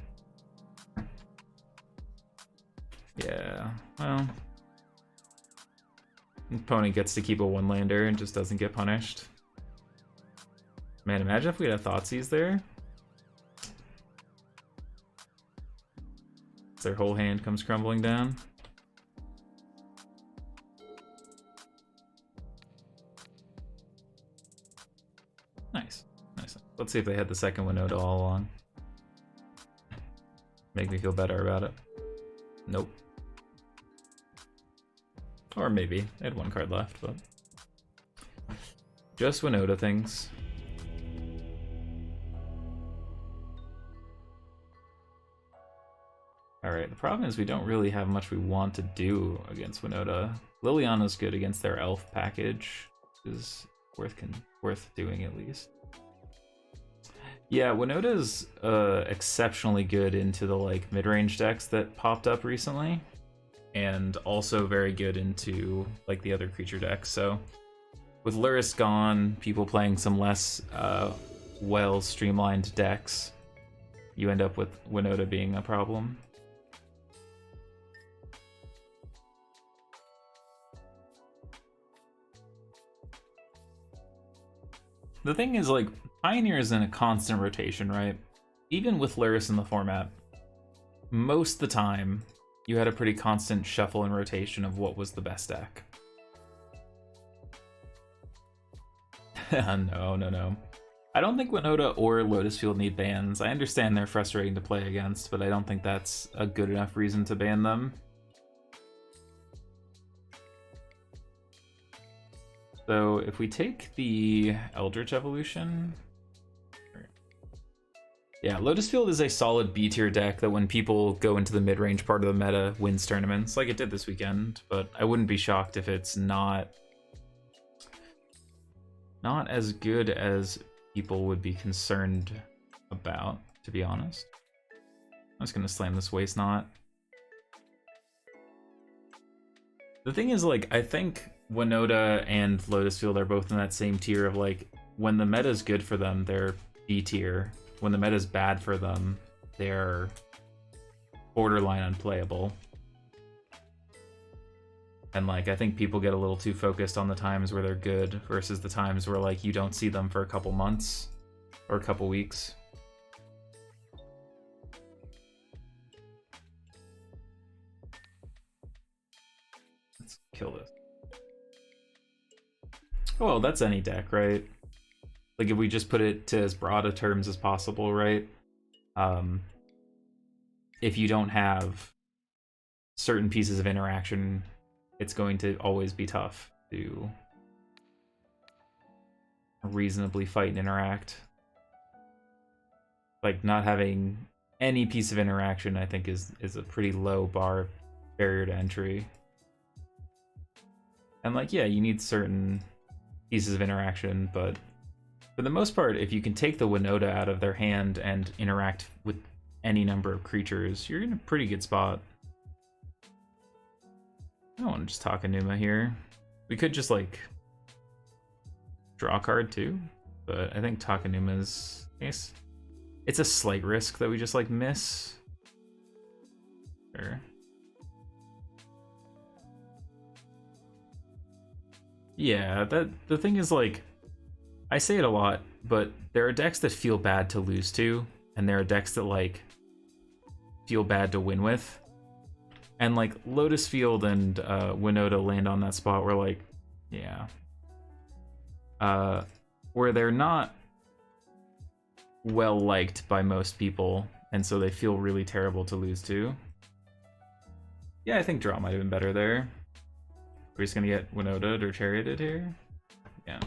Yeah, well, opponent gets to keep a 1-lander and just doesn't get punished. Man, imagine if we had a Thoughtseize there. Their whole hand comes crumbling down. Nice, nice. Let's see if they had the second Winoda all along. Make me feel better about it. Nope. Or maybe. They had 1 card left, but... just Winoda things. Alright, the problem is we don't really have much we want to do against Winoda. Liliana's good against their elf package, which is worth doing at least. Yeah, Winoda's exceptionally good into the like mid-range decks that popped up recently, and also very good into like the other creature decks. So with Lurrus gone, people playing some less well streamlined decks, you end up with Winoda being a problem. The thing is, like, Pioneer is in a constant rotation, right? Even with Lurrus in the format, most of the time, you had a pretty constant shuffle and rotation of what was the best deck. No. I don't think Winoda or Lotus Field need bans. I understand they're frustrating to play against, but I don't think that's a good enough reason to ban them. So if we take the Eldritch Evolution... yeah, Lotus Field is a solid B tier deck that when people go into the mid-range part of the meta wins tournaments, like it did this weekend, but I wouldn't be shocked if it's not as good as people would be concerned about, to be honest. I'm just gonna slam this Waste Knot. The thing is, like, I think Winoda and Lotus Field are both in that same tier of, like, when the meta's good for them, they're B tier. When the meta's bad for them, they're borderline unplayable. And, like, I think people get a little too focused on the times where they're good versus the times where, like, you don't see them for a couple months or a couple weeks. Let's kill this. Well, that's any deck, right? Like, if we just put it to as broad of terms as possible, right? If you don't have certain pieces of interaction, it's going to always be tough to reasonably fight and interact. Like, not having any piece of interaction, I think, is a pretty low barrier to entry. And, like, yeah, you need certain pieces of interaction, but for the most part, if you can take the Winoda out of their hand and interact with any number of creatures, you're in a pretty good spot. I don't want to just talk Enuma here. We could just, like, draw a card too, but I think Takanuma's case. It's a slight risk that we just, like, miss. Sure. Yeah, the thing is, like, I say it a lot, but there are decks that feel bad to lose to, and there are decks that like feel bad to win with. And like Lotus Field and Winoda land on that spot where like, yeah. Where they're not well liked by most people, and so they feel really terrible to lose to. Yeah, I think draw might have been better there. We're just gonna get Winoda'd or Charioted here. Yeah.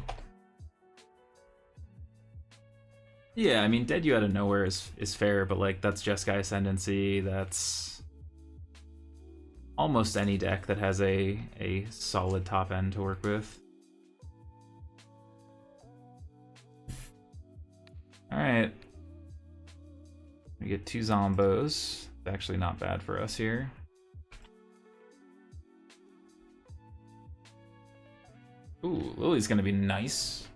Yeah, I mean, dead you out of nowhere is fair, but like that's Jeskai Ascendancy, that's almost any deck that has a solid top end to work with. Alright. We get 2 Zombos. It's actually not bad for us here. Ooh, Lily's gonna be nice.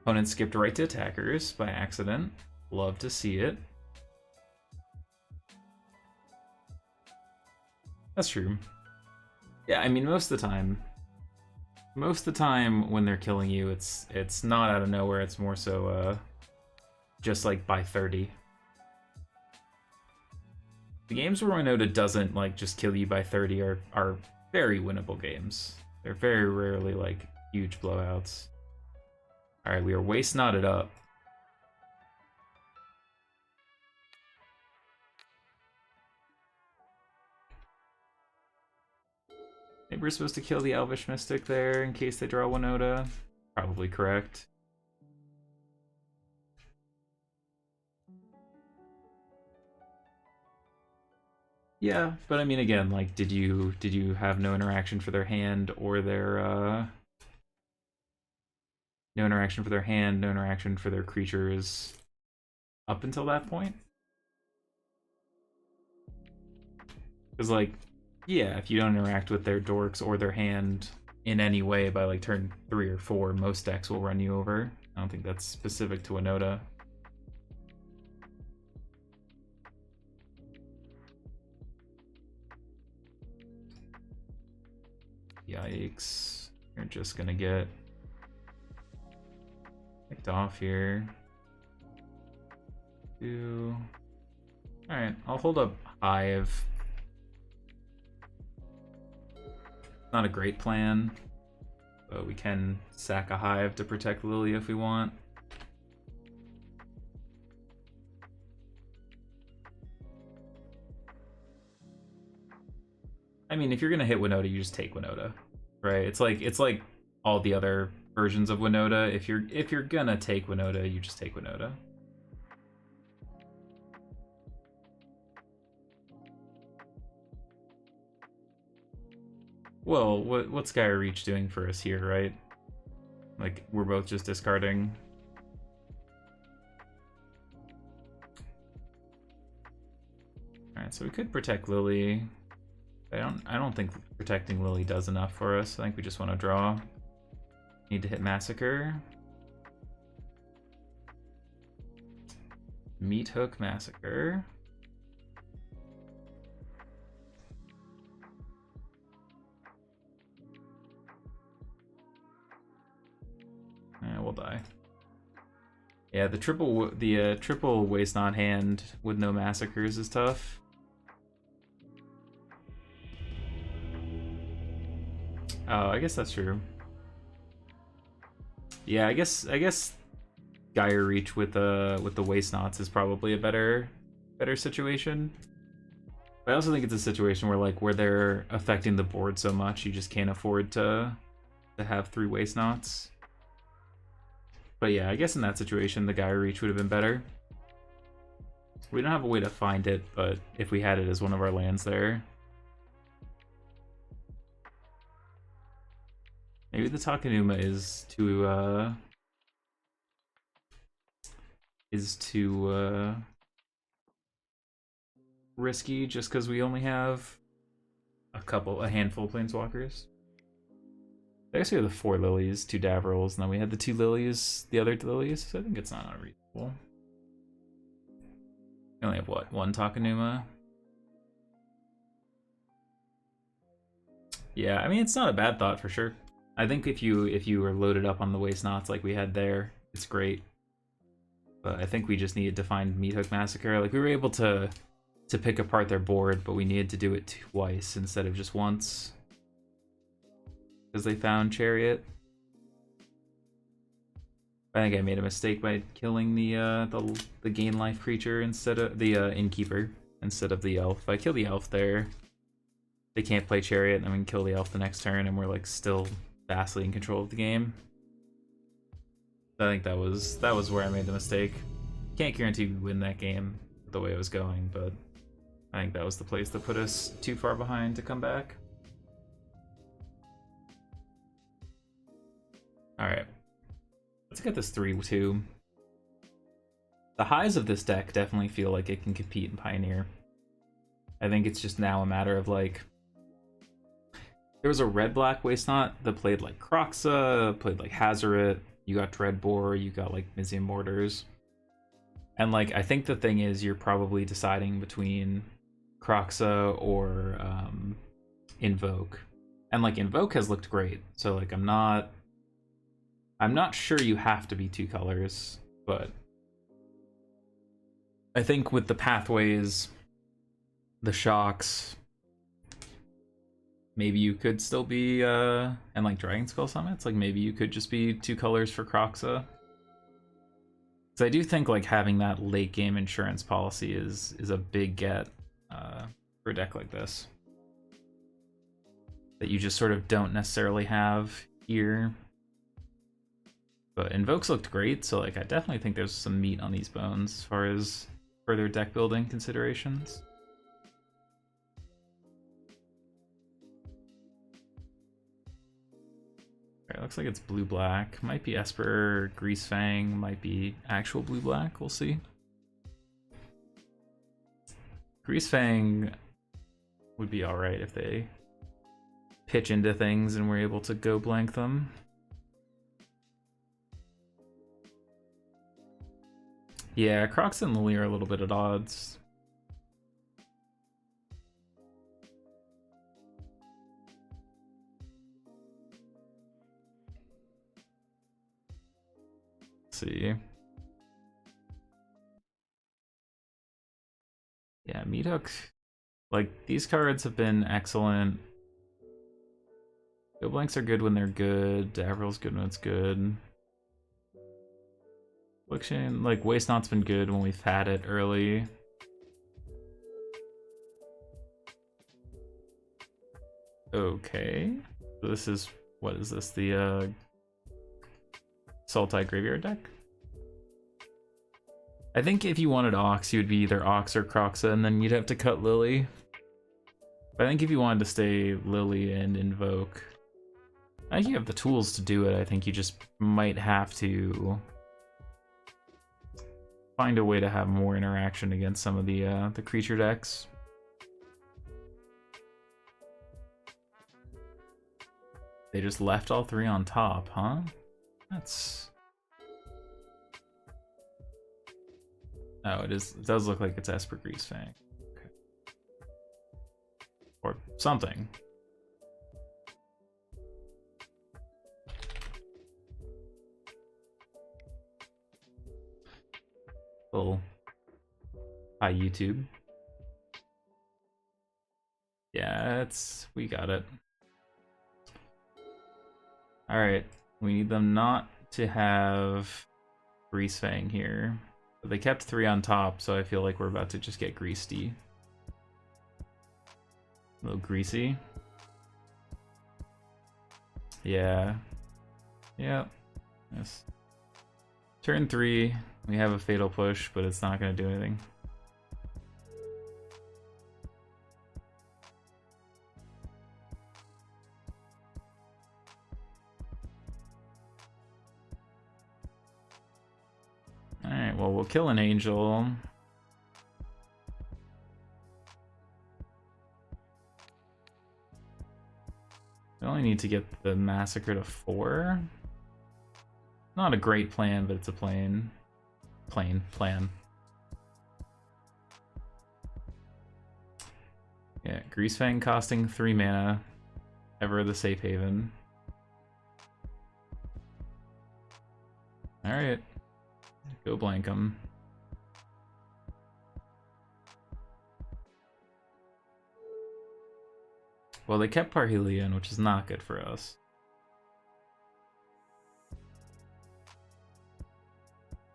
Opponent skipped right to attackers by accident. Love to see it. That's true. Yeah, I mean, most of the time when they're killing you, it's not out of nowhere. It's more so just like by 30. The games where Winoda doesn't like just kill you by 30 are very winnable games. They're very rarely like huge blowouts. All right, we are waist knotted up. Maybe we're supposed to kill the Elvish Mystic there in case they draw Winoda. Probably correct. Yeah, but I mean, again, like, did you have no interaction for their hand or their no interaction for their hand, no interaction for their creatures up until that point? Because like, yeah, if you don't interact with their dorks or their hand in any way by like turn 3 or 4, most decks will run you over. I don't think that's specific to Winoda. Yikes. You're just gonna get kicked off here. Alright, I'll hold up Hive. Not a great plan, but we can sack a Hive to protect Lily if we want. I mean, if you're gonna hit Winoda, you just take Winoda, right? It's like all the other versions of Winoda. If you're gonna take Winoda, you just take Winoda. Well, what's Gaia Reach doing for us here, right? Like, we're both just discarding. Alright, so we could protect Lily. I don't think protecting Lily does enough for us. I think we just want to draw. Need to hit Massacre. Meat Hook Massacre. We'll die. Yeah, the triple waste not hand with no massacres is tough. Oh, I guess that's true. Yeah, I guess Gaia Reach with the waste knots is probably a better situation. But I also think it's a situation where they're affecting the board so much you just can't afford to have 3 waste knots. But yeah, I guess in that situation the Gaia Reach would have been better. We don't have a way to find it, but if we had it as one of our lands there. Maybe the Takenuma is too risky just because we only have a handful of planeswalkers. I guess we have the 4 lilies, 2 Davrils, and then we had the 2 lilies, the other 2 lilies, so I think it's not unreasonable. We only have what, 1 Takenuma? Yeah, I mean it's not a bad thought for sure. I think if you were loaded up on the waste knots like we had there, it's great. But I think we just needed to find Meathook Massacre. Like, we were able to pick apart their board, but we needed to do it twice instead of just once. Because they found Chariot. I think I made a mistake by killing the gain life creature instead of the innkeeper instead of the elf. If I kill the elf there, they can't play Chariot, and then we can kill the elf the next turn, and we're like still vastly in control of the game. I think that was where I made the mistake. Can't guarantee we win that game the way it was going, but I think that was the place that put us too far behind to come back. Alright. Let's get this 3-2. The highs of this deck definitely feel like it can compete in Pioneer. I think it's just now a matter of like... There was a red-black Waste-Not that played like Kroxa, played like Hazoret, you got Dreadbore, you got like Mizium Mortars. And like, I think the thing is you're probably deciding between Kroxa or Invoke. And like Invoke has looked great, so like I'm not sure you have to be 2 colors, but I think with the pathways, the shocks, maybe you could still be, and like Dragon Skull Summits, like maybe you could just be 2 colors for Kroxa. So I do think like having that late game insurance policy is a big get for a deck like this. That you just sort of don't necessarily have here. But Invokes looked great, so like I definitely think there's some meat on these bones as far as further deck building considerations. Alright, looks like it's blue-black. Might be Esper, Greasefang, might be actual blue-black, we'll see. Greasefang would be alright if they pitch into things and we're able to go blank them. Yeah, Crocs and Lily are a little bit at odds. Let's see. Yeah, Meathook. Like, these cards have been excellent. Go blanks are good when they're good. Davril's good when it's good. Affliction, like, Waste Not's been good when we've had it early. Okay. So this is, what is this? The, Sultai Graveyard deck? I think if you wanted Ox, you would be either Ox or Kroxa, and then you'd have to cut Lily. But I think if you wanted to stay Lily and Invoke, I think you have the tools to do it. I think you just might have to find a way to have more interaction against some of the creature decks. They just left all 3 on top, huh? That's... Oh, it does look like it's Esper Greasefang. Okay. Or something. Little hi YouTube. Yeah, we got it. Alright, we need them not to have Greasefang here. But they kept 3 on top, so I feel like we're about to just get greasy. A little greasy. Yeah. Yep. Yes. Turn 3, we have a Fatal Push, but it's not going to do anything. Alright, well, we'll kill an Angel. We only need to get the Massacre to 4. Not a great plan, but it's a plan. Yeah, Greasefang costing 3 mana. Ever the safe haven. Alright. Go blank them. Well, they kept Parhelion, which is not good for us.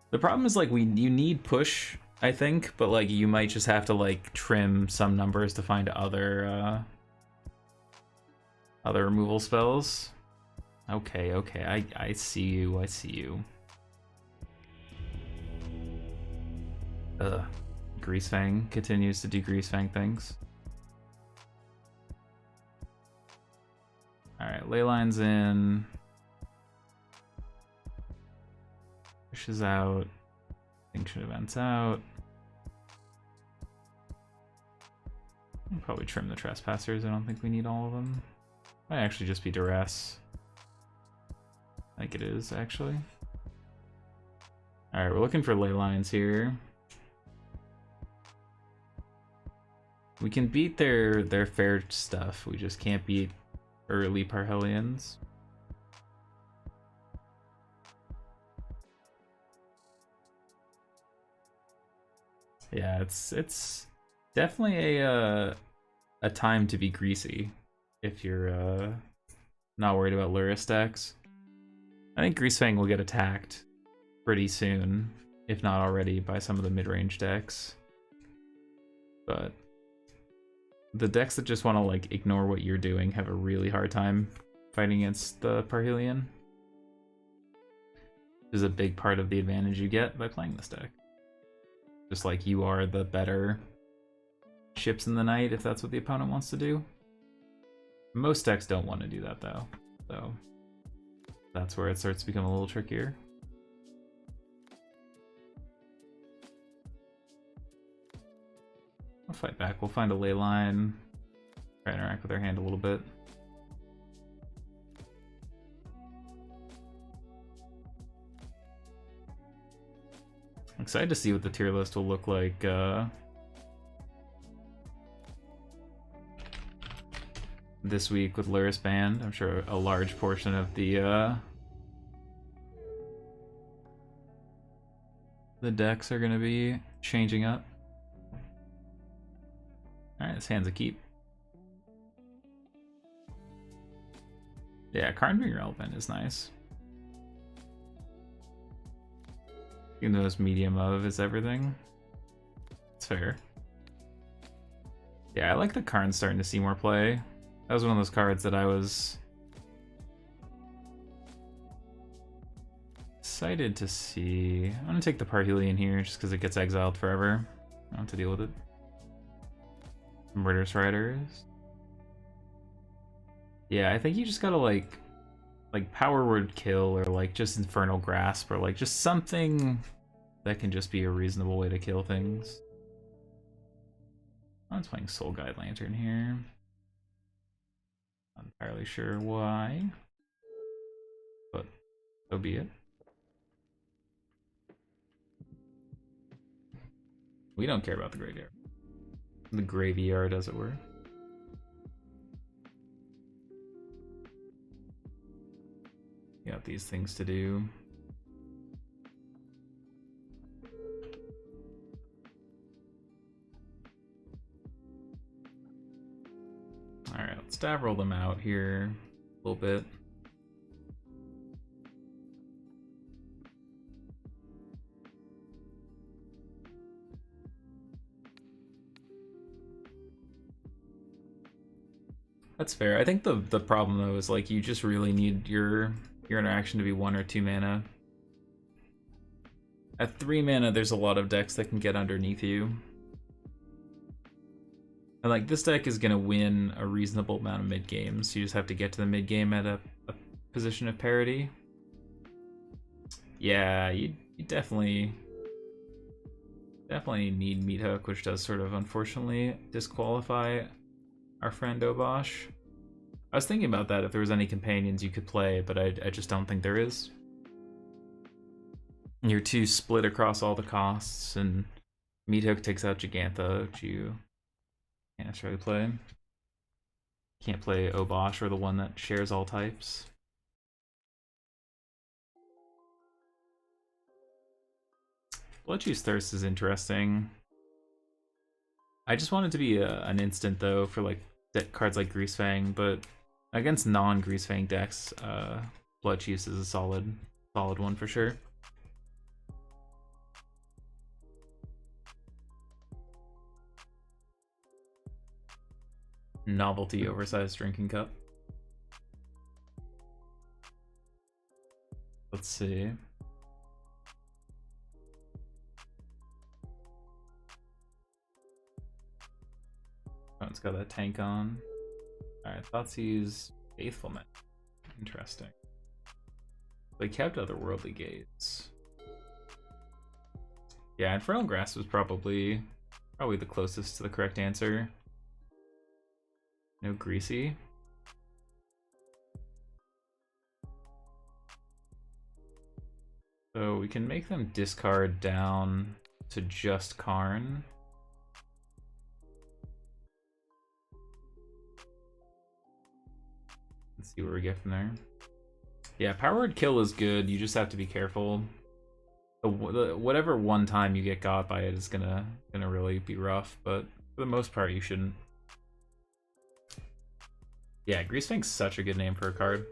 The problem is, like, you need push, I think, but, like, you might just have to, like, trim some numbers to find other removal spells. Okay, okay, I see you, I see you. Greasefang continues to do Greasefang things. Alright, Leyline's in. Pushes out. Extinction events out. I'll probably trim the Trespassers. I don't think we need all of them. Might actually just be Duress. I think it is, actually. Alright, we're looking for Leylines here. We can beat their fair stuff. We just can't beat early Parhelions. Yeah, it's definitely a time to be greasy if you're not worried about Lurrus decks. I think Greasefang will get attacked pretty soon, if not already, by some of the mid-range decks. But the decks that just want to like ignore what you're doing have a really hard time fighting against the Parhelion. This is a big part of the advantage you get by playing this deck. Just like you are the better ships in the night if that's what the opponent wants to do. Most decks don't want to do that though, so that's where it starts to become a little trickier. I'll fight back. We'll find a ley line. Try to interact with our hand a little bit. I'm excited to see what the tier list will look like this week with Lurrus banned. I'm sure a large portion of the decks are going to be changing up. Alright, this hand's a keep. Yeah, Karn being relevant is nice. Even though it's medium of is everything. It's fair. Yeah, I like the Karn starting to see more play. That was one of those cards that I was excited to see. I'm gonna take the Parhelion here just because it gets exiled forever. I don't have to deal with it. Murderous Riders. Yeah, I think you just gotta like Power Word Kill or like just Infernal Grasp or like just something that can just be a reasonable way to kill things. I'm playing Soul Guide Lantern here. Not entirely sure why, but so be it. We don't care about the graveyard. The graveyard, as it were. Got these things to do. Alright, let's stab roll them out here a little bit. That's fair. I think the problem though is like you just really need your interaction to be 1 or 2 mana. At 3 mana, there's a lot of decks that can get underneath you. And like this deck is gonna win a reasonable amount of mid games. You just have to get to the mid game at a position of parity. Yeah, you definitely need Meat Hook, which does sort of unfortunately disqualify our friend Obosh. I was thinking about that if there was any companions you could play, but I just don't think there is. You're too split across all the costs, and Meat Hook takes out Gigantha, which you can't necessarily play. Can't play Obosh or the one that shares all types. Bloodjuice Thirst is interesting. I just want it to be an instant though for like cards like Greasefang, but against non-Greasefang decks, Bloodjuice is a solid one for sure. Novelty oversized drinking cup. Let's see. Oh, it's got that tank on. Alright, Thoughtseize Faithfulman. Interesting. They kept Otherworldly Gaze. Yeah, Infernal Grasp was probably the closest to the correct answer. No Greasy. So we can make them discard down to just Karn. Let's see where we get from there. Yeah, Power Word Kill is good. You just have to be careful. Whatever one time you get got by it is gonna really be rough, but for the most part you shouldn't. Yeah, Greasefang's such a good name for a card.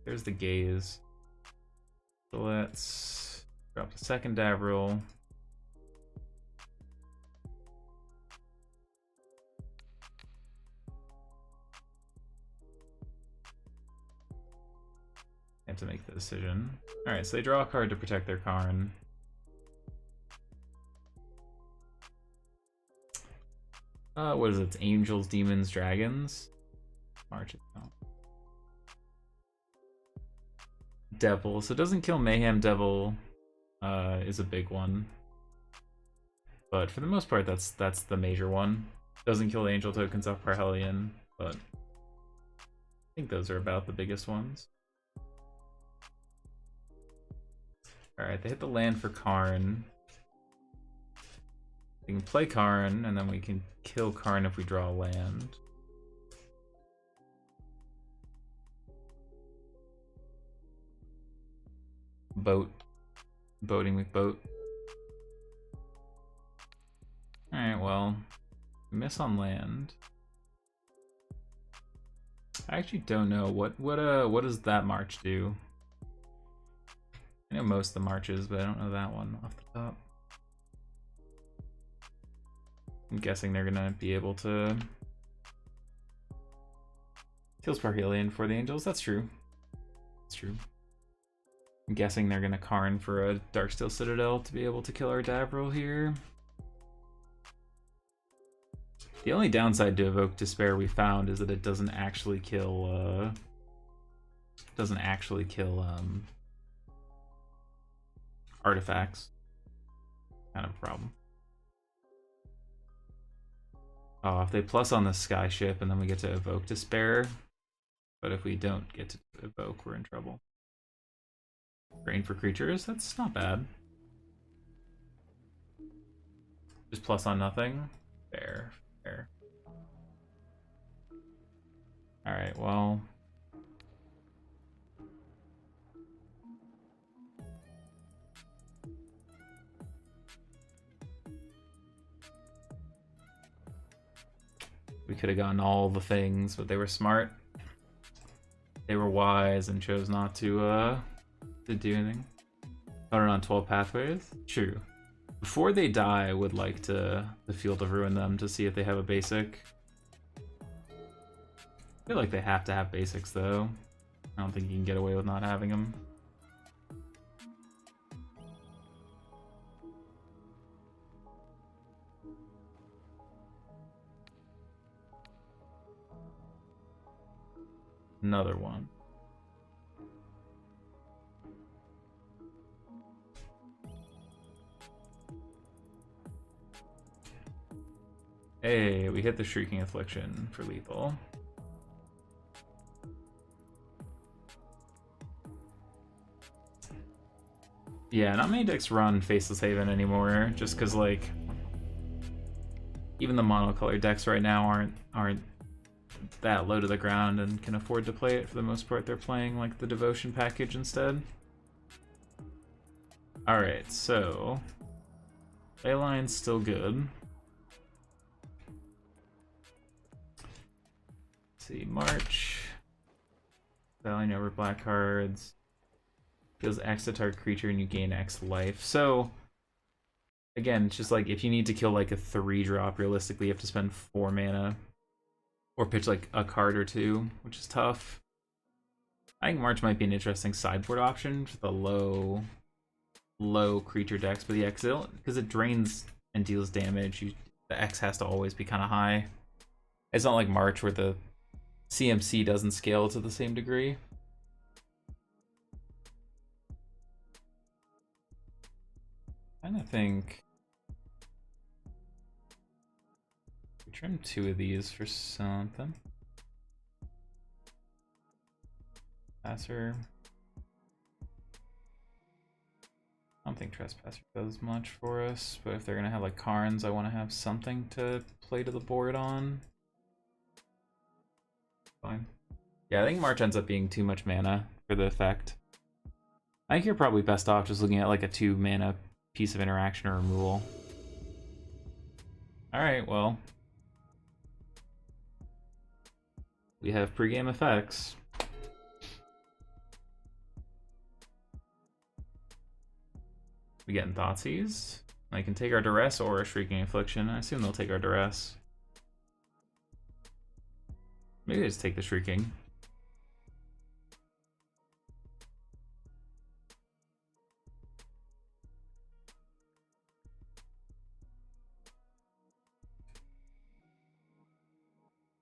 There's the Gaze. So let's drop the second Davriel. Have to make the decision. Alright, so they draw a card to protect their Karn. What is it? It's Angels, Demons, Dragons? March. No. Devil. So it doesn't kill Mayhem Devil is a big one. But for the most part, that's the major one. Doesn't kill the Angel tokens off Parhelion, but I think those are about the biggest ones. Alright, they hit the land for Karn. We can play Karn, and then we can kill Karn if we draw a land. Boating with boat. Alright, well, miss on land. I actually don't know what does that march do? I know most of the marches, but I don't know that one off the top. I'm guessing they're gonna be able to kills Parhelion for the Angels. That's true. That's true. I'm guessing they're gonna Karn for a Darksteel Citadel to be able to kill our Davriel here. The only downside to Evoke Despair we found is that it doesn't actually kill artifacts. Kind of a problem. Oh, if they plus on the Sky Ship and then we get to Evoke Despair, but if we don't get to Evoke, we're in trouble. Rain for creatures, that's not bad. Just plus on nothing. Fair. Alright, well. We could have gotten all the things, but they were smart. They were wise and chose not to do anything. Put it on 12 pathways? True. Before they die, I would like the Field of Ruin them to see if they have a basic. I feel like they have to have basics though. I don't think you can get away with not having them. Another one. Hey, we hit the Shrieking Affliction for lethal. Yeah, not many decks run Faceless Haven anymore, just because like even the monocolor decks right now aren't that low to the ground and can afford to play it for the most part. They're playing like the Devotion package instead. Alright, so Leyline's still good. Let's see, March. Valuing over black cards. Deals X to target creature and you gain X life. So again, it's just like if you need to kill like a 3-drop, realistically you have to spend 4 mana. Or pitch like a card or 2, which is tough. I think March might be an interesting sideboard option for the low creature decks, but yeah, because it drains and deals damage, the X has to always be kind of high. It's not like March where the CMC doesn't scale to the same degree. I kind of think we trim 2 of these for something. Passer. I don't think Trespasser does much for us, but if they're gonna have like Karns, I want to have something to play to the board on. Fine. Yeah, I think March ends up being too much mana for the effect. I think you're probably best off just looking at like a 2 mana piece of interaction or removal. Alright, well. We have pregame effects. We getting Thoughtseize. I can take our Duress or a Shrieking Affliction. I assume they'll take our Duress. Maybe they just take the Shrieking.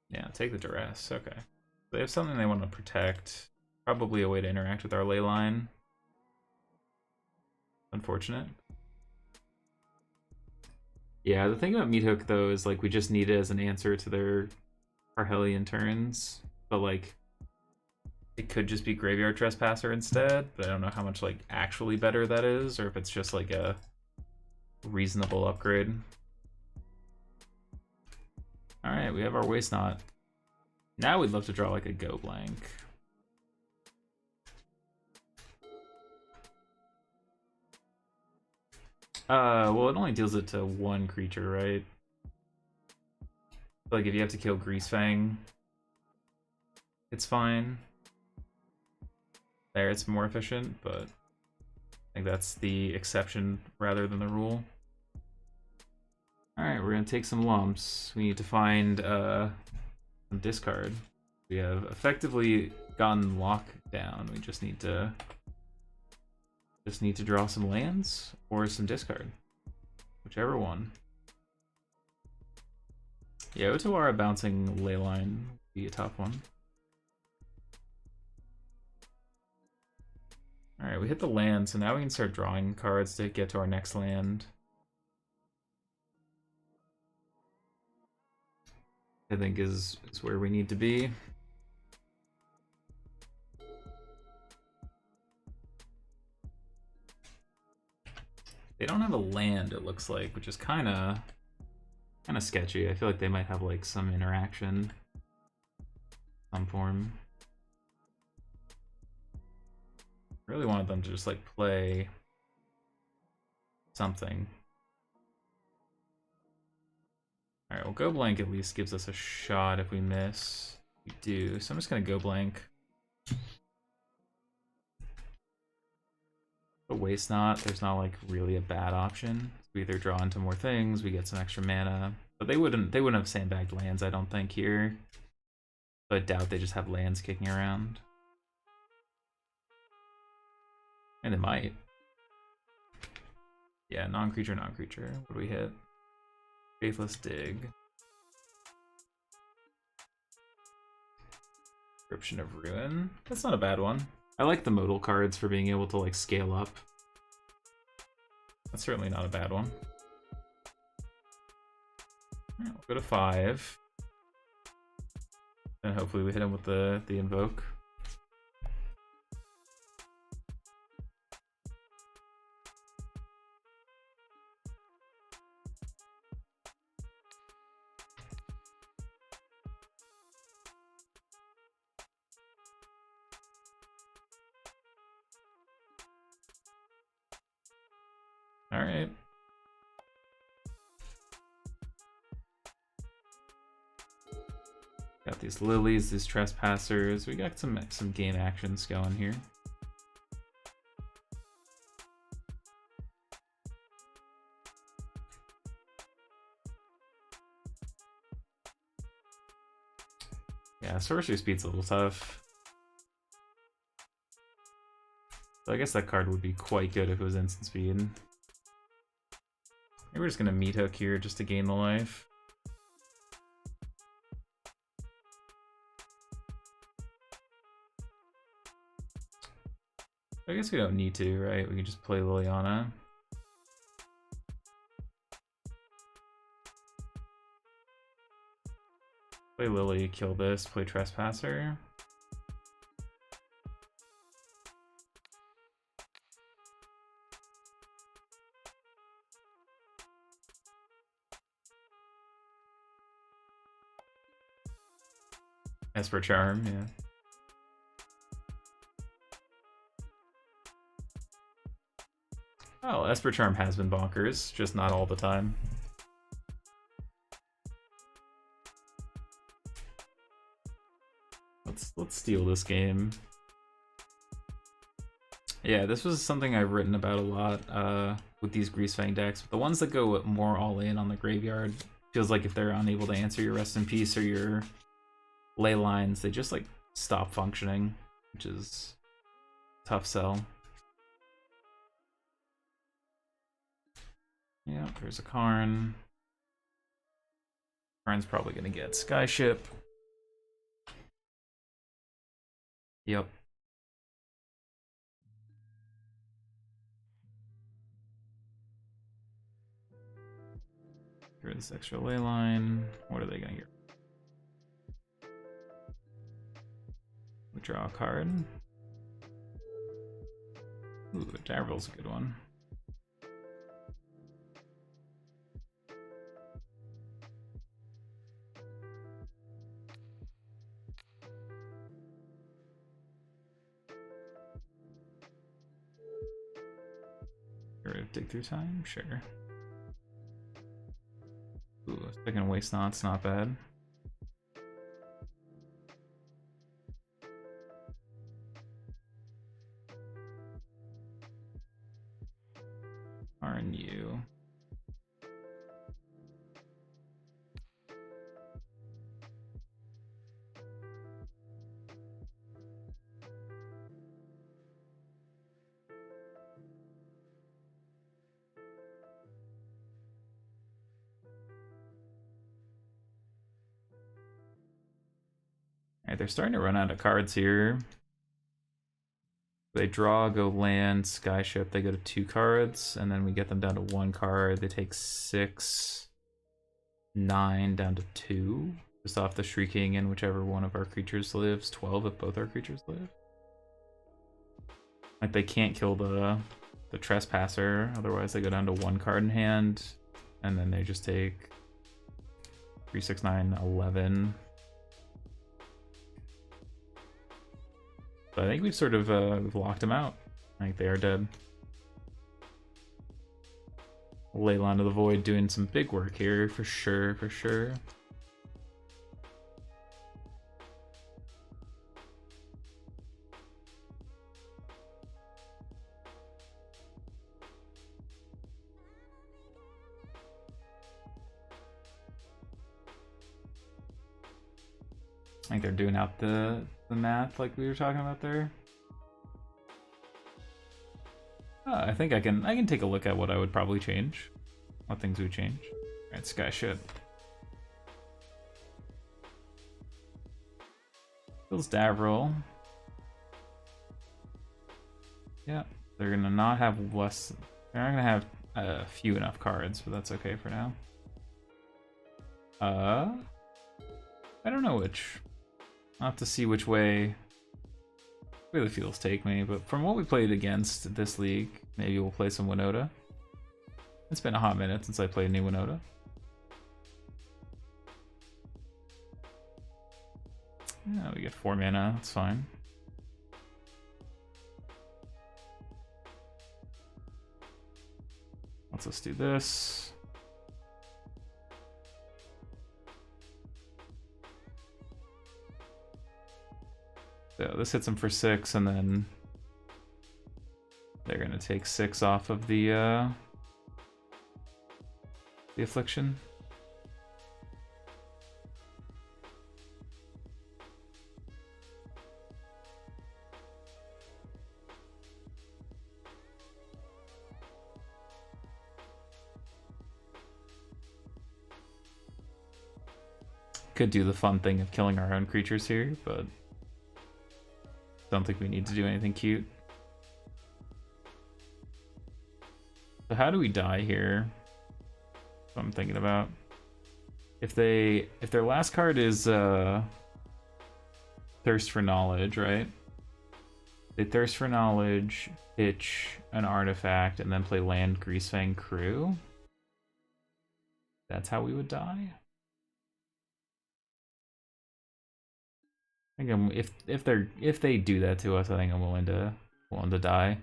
Yeah, take the Duress. Okay. They have something they want to protect. Probably a way to interact with our Leyline. Unfortunate. Yeah, the thing about Meathook though is like we just need it as an answer to their Parhelion turns, but like it could just be Graveyard Trespasser instead, but I don't know how much like actually better that is, or if it's just like a reasonable upgrade. Alright, we have our Waste Knot. Now we'd love to draw like a Go Blank. Well, it only deals it to 1 creature, right? Like, if you have to kill Greasefang, it's fine. There, it's more efficient, but I think that's the exception rather than the rule. Alright, we're gonna take some lumps. We need to find some discard. We have effectively gotten lockdown. We just need to draw some lands or some discard. Whichever one. Yeah, Otawara bouncing Leyline would be a tough one. Alright, we hit the land, so now we can start drawing cards to get to our next land. I think is where we need to be. They don't have a land, it looks like, which is kind of sketchy. I feel like they might have like some interaction, some form. Really wanted them to just like play something. Alright, well, Go Blank at least gives us a shot if we miss. We do, so I'm just gonna Go Blank. But Waste Not, there's not like really a bad option. We either draw into more things, we get some extra mana. But they wouldn't have sandbagged lands, I don't think, here. But I doubt they just have lands kicking around. And they might. Yeah, non-creature, non-creature. What do we hit? Faithless Dig. Description of Ruin. That's not a bad one. I like the modal cards for being able to like scale up. That's certainly not a bad one. Alright, we'll go to 5. And hopefully we hit him with the invoke. Alright. Got these lilies, these trespassers. We got some game actions going here. Yeah, sorcery speed's a little tough. So I guess that card would be quite good if it was instant speed. Maybe we're just gonna meat hook here just to gain the life. I guess we don't need to, right? We can just play Liliana. Play Lily, kill this, play Trespasser. Esper Charm, yeah. Oh, Esper Charm has been bonkers, just not all the time. Let's steal this game. Yeah, this was something I've written about a lot with these Greasefang decks. The ones that go more all in on the graveyard, feels like if they're unable to answer your Rest in Peace or your ley lines, they just like stop functioning, which is tough sell. Yeah, there's a Karn. Karn's probably gonna get Skyship. Yep. Here's this extra ley line. What are they gonna get? We draw a card. Ooh, Davril's a good one. Dig through time? Sure. Ooh, second waste knot's not bad. RNU. Alright, they're starting to run out of cards here. They draw, go land, Skyship, they go to 2 cards, and then we get them down to 1 card. They take 6, 9 down to 2. Just off the Shrieking and whichever one of our creatures lives. 12 if both our creatures live. Like, they can't kill the Trespasser, otherwise they go down to 1 card in hand, and then they just take 3, 6, 9, 11. So I think we've sort of we've locked them out. I think they are dead. Leyline of the Void doing some big work here, for sure, for sure. I think they're doing out the math like we were talking about there. I think I can take a look at what I would probably change. What things would change. Alright, Skyship. Kills Davril. Yeah, they're gonna not have less. They're not gonna have a few enough cards, but that's okay for now. I don't know which. I'll have to see which way the fields take me, but from what we played against this league, maybe we'll play some Winoda. It's been a hot minute since I played any Winoda. Yeah, we get 4 mana, that's fine. lets us do this. So this hits them for 6, and then they're gonna take 6 off of the affliction. Could do the fun thing of killing our own creatures here, but don't think we need to do anything cute. So how do we die here? That's what I'm thinking about. If their last card is Thirst for Knowledge, right? They Thirst for Knowledge, pitch an artifact, and then play land Greasefang Crew. That's how we would die. I think if they do that to us, I think I'm willing to die.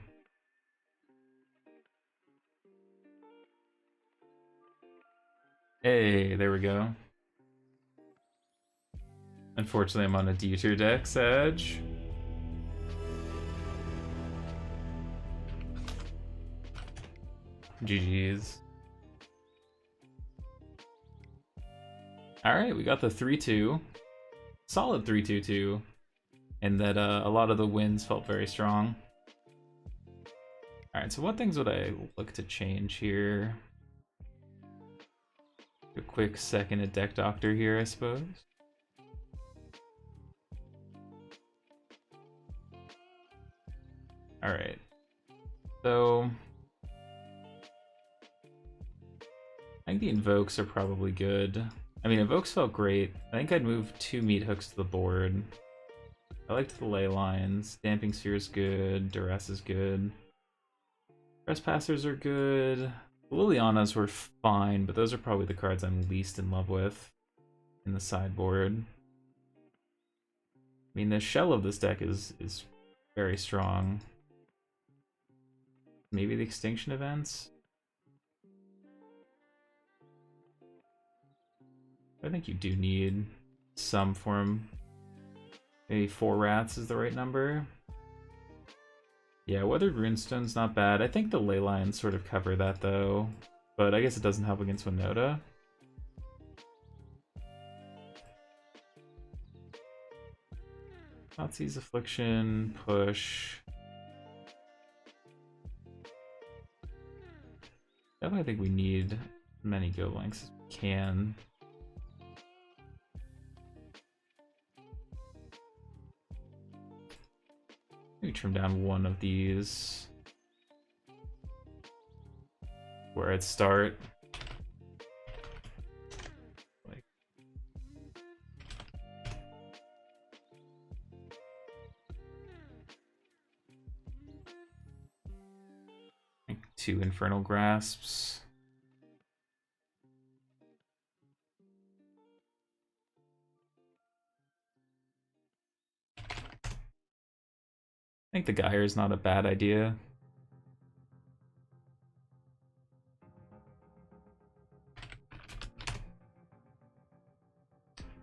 Hey, there we go. Unfortunately, I'm on a D-tier deck, Sag. GG's. Alright, we got the 3-2. Solid 3-2-2. And that a lot of the wins felt very strong. Alright, so what things would I look to change here? A quick second at Deck Doctor here, I suppose. Alright. So I think the Invokes are probably good. I mean, Invokes felt great. I think I'd move 2 Meat Hooks to the board. I liked the Ley Lines. Damping Sphere is good. Duress is good. Trespassers are good. Lilianas were fine, but those are probably the cards I'm least in love with in the sideboard. I mean, the shell of this deck is very strong. Maybe the Extinction Events? I think you do need some form. Maybe 4 Rats is the right number. Yeah, Weathered Runestone's not bad. I think the Ley Lines sort of cover that though, but I guess it doesn't help against Winoda. Thoughtseize Affliction, push. Definitely think we need as many go lengths as we can. Maybe trim down one of these. Where I'd start. Like 2 Infernal Grasps. I think the Gyre is not a bad idea.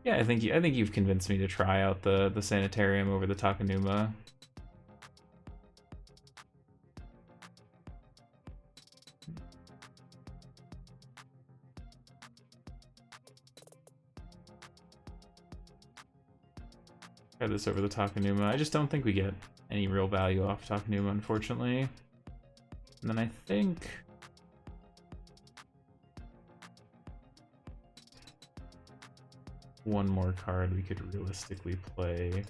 Yeah, I think you've convinced me to try out the Sanitarium over the Takenuma. Try this over the Takenuma. I just don't think we get any real value off Takenuma, unfortunately. And then I think one more card we could realistically play.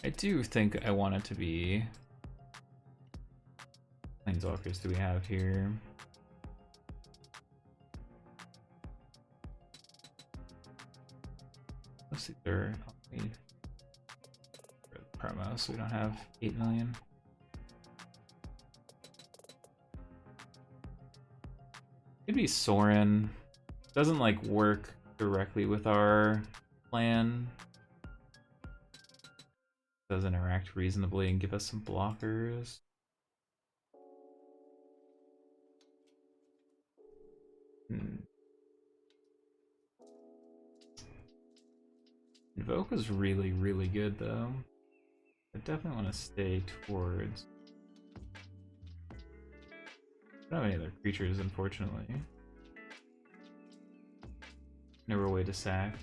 I do think I want it to be... Planeswalkers do we have here? Let's see, they're promo, so we don't have 8 million. Could be Sorin. Doesn't like work directly with our plan. does interact reasonably and give us some blockers. Invoke was really, really good though. I definitely want to stay towards. I don't have any other creatures, unfortunately. No real way to sack.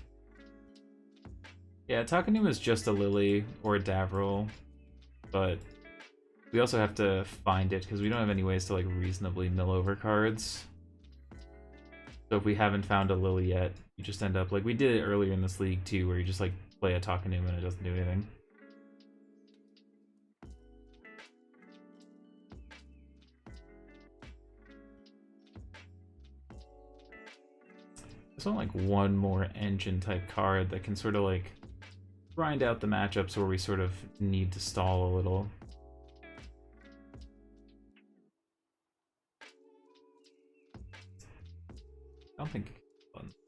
Yeah, Takanuma is just a Lily or a Davril, but we also have to find it because we don't have any ways to like reasonably mill over cards. So if we haven't found a Lily yet, you just end up like we did it earlier in this league too, where you just like play a Takanuma and it doesn't do anything. I just want like one more engine type card that can sort of like grind out the matchups where we sort of need to stall a little. I don't think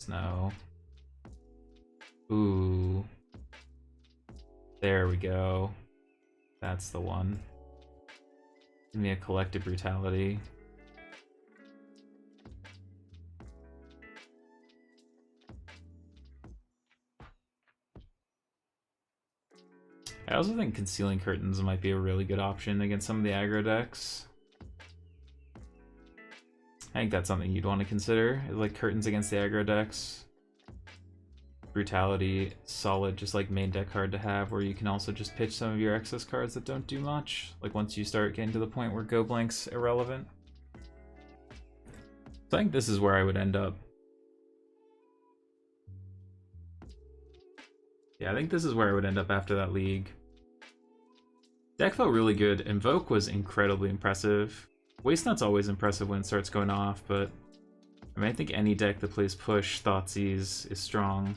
no. Ooh. There we go. That's the one. Give me a collective brutality. I also think Concealing Curtains might be a really good option against some of the aggro decks. I think that's something you'd want to consider, like Curtains against the aggro decks. Brutality, solid, just like main deck card to have, where you can also just pitch some of your excess cards that don't do much, like once you start getting to the point where Go Blank's irrelevant. So I think this is where I would end up. Yeah, I think this is where I would end up after that league. Deck felt really good. Invoke was incredibly impressive. Waste Nut's always impressive when it starts going off, but I mean, I think any deck that plays Push, Thoughtseize is strong.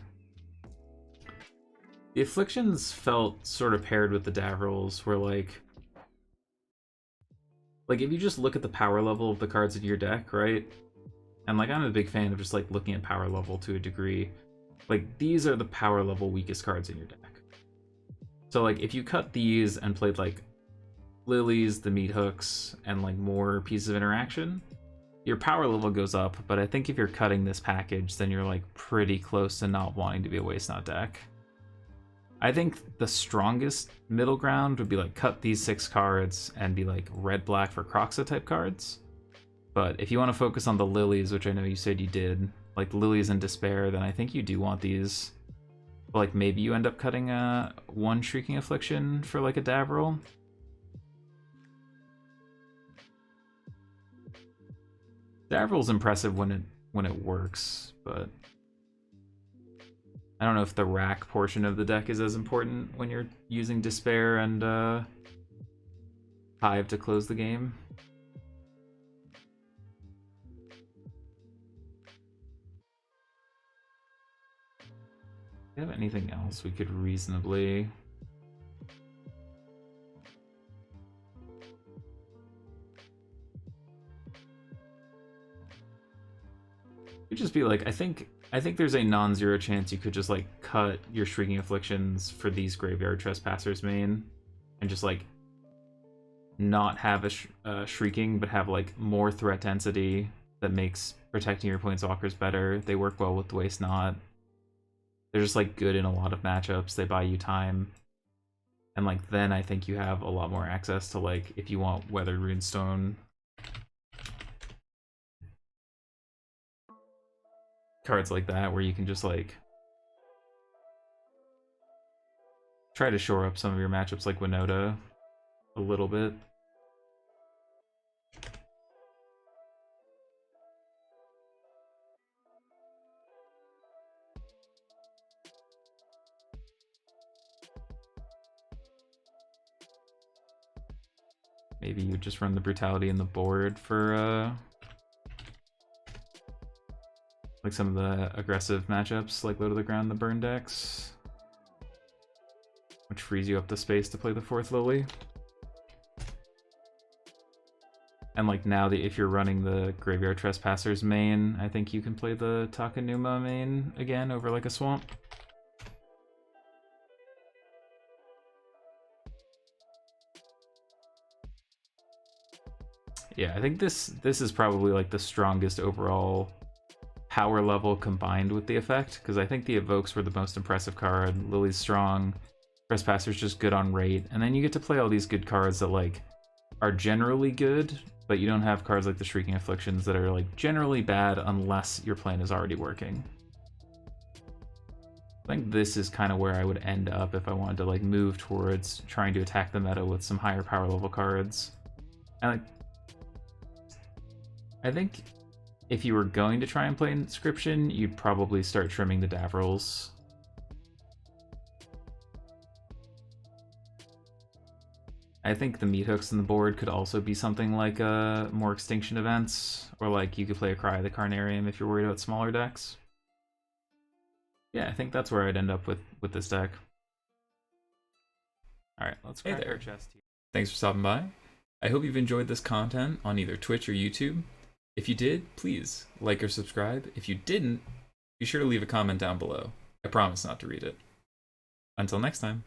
The Afflictions felt sort of paired with the Davrils, where like if you just look at the power level of the cards in your deck, right? And like I'm a big fan of just like looking at power level to a degree. Like these are the power level weakest cards in your deck. So like if you cut these and played like Lilies, the Meat Hooks, and like more pieces of interaction, your power level goes up, but I think if you're cutting this package, then you're like pretty close to not wanting to be a Waste Not deck. I think the strongest middle ground would be like cut these 6 cards and be like red-black for Croxa type cards. But if you want to focus on the Lilies, which I know you said you did, like Lilies and Despair, then I think you do want these. But like maybe you end up cutting one Shrieking Affliction for like a Davril. Davril's impressive when it works, but I don't know if the rack portion of the deck is as important when you're using Despair and Hive to close the game. Do you have anything else we could reasonably... It'd just be like, I think there's a non-zero chance you could just like cut your Shrieking Afflictions for these Graveyard Trespassers main and just like not have a Shrieking, but have like more threat density that makes protecting your Planeswalkers better. They work well with Waste Not. They're just like good in a lot of matchups. They buy you time. And like then I think you have a lot more access to like if you want Weathered Runestone cards like that, where you can just like try to shore up some of your matchups like Winoda a little bit. Maybe you just run the Brutality in the board for like some of the aggressive matchups, like Low to the Ground, the burn decks, which frees you up the space to play the 4th Lily. And like now that if you're running the Graveyard Trespassers main, I think you can play the Takanuma main again over like a swamp. Yeah, I think this is probably like the strongest overall power level combined with the effect, because I think the evokes were the most impressive card. Lily's strong, Trespasser's just good on rate, and then you get to play all these good cards that like are generally good, but you don't have cards like the Shrieking Afflictions that are like generally bad unless your plan is already working. I think this is kind of where I would end up if I wanted to like move towards trying to attack the meta with some higher power level cards. And like, I think if you were going to try and play Inscription, you'd probably start trimming the Davrils. I think the meat hooks in the board could also be something like more Extinction Events, or like you could play a Cry of the Carnarium if you're worried about smaller decks. Yeah, I think that's where I'd end up with this deck. Alright, let's crack our chest here. Thanks for stopping by. I hope you've enjoyed this content on either Twitch or YouTube. If you did, please like or subscribe. If you didn't, be sure to leave a comment down below. I promise not to read it. Until next time.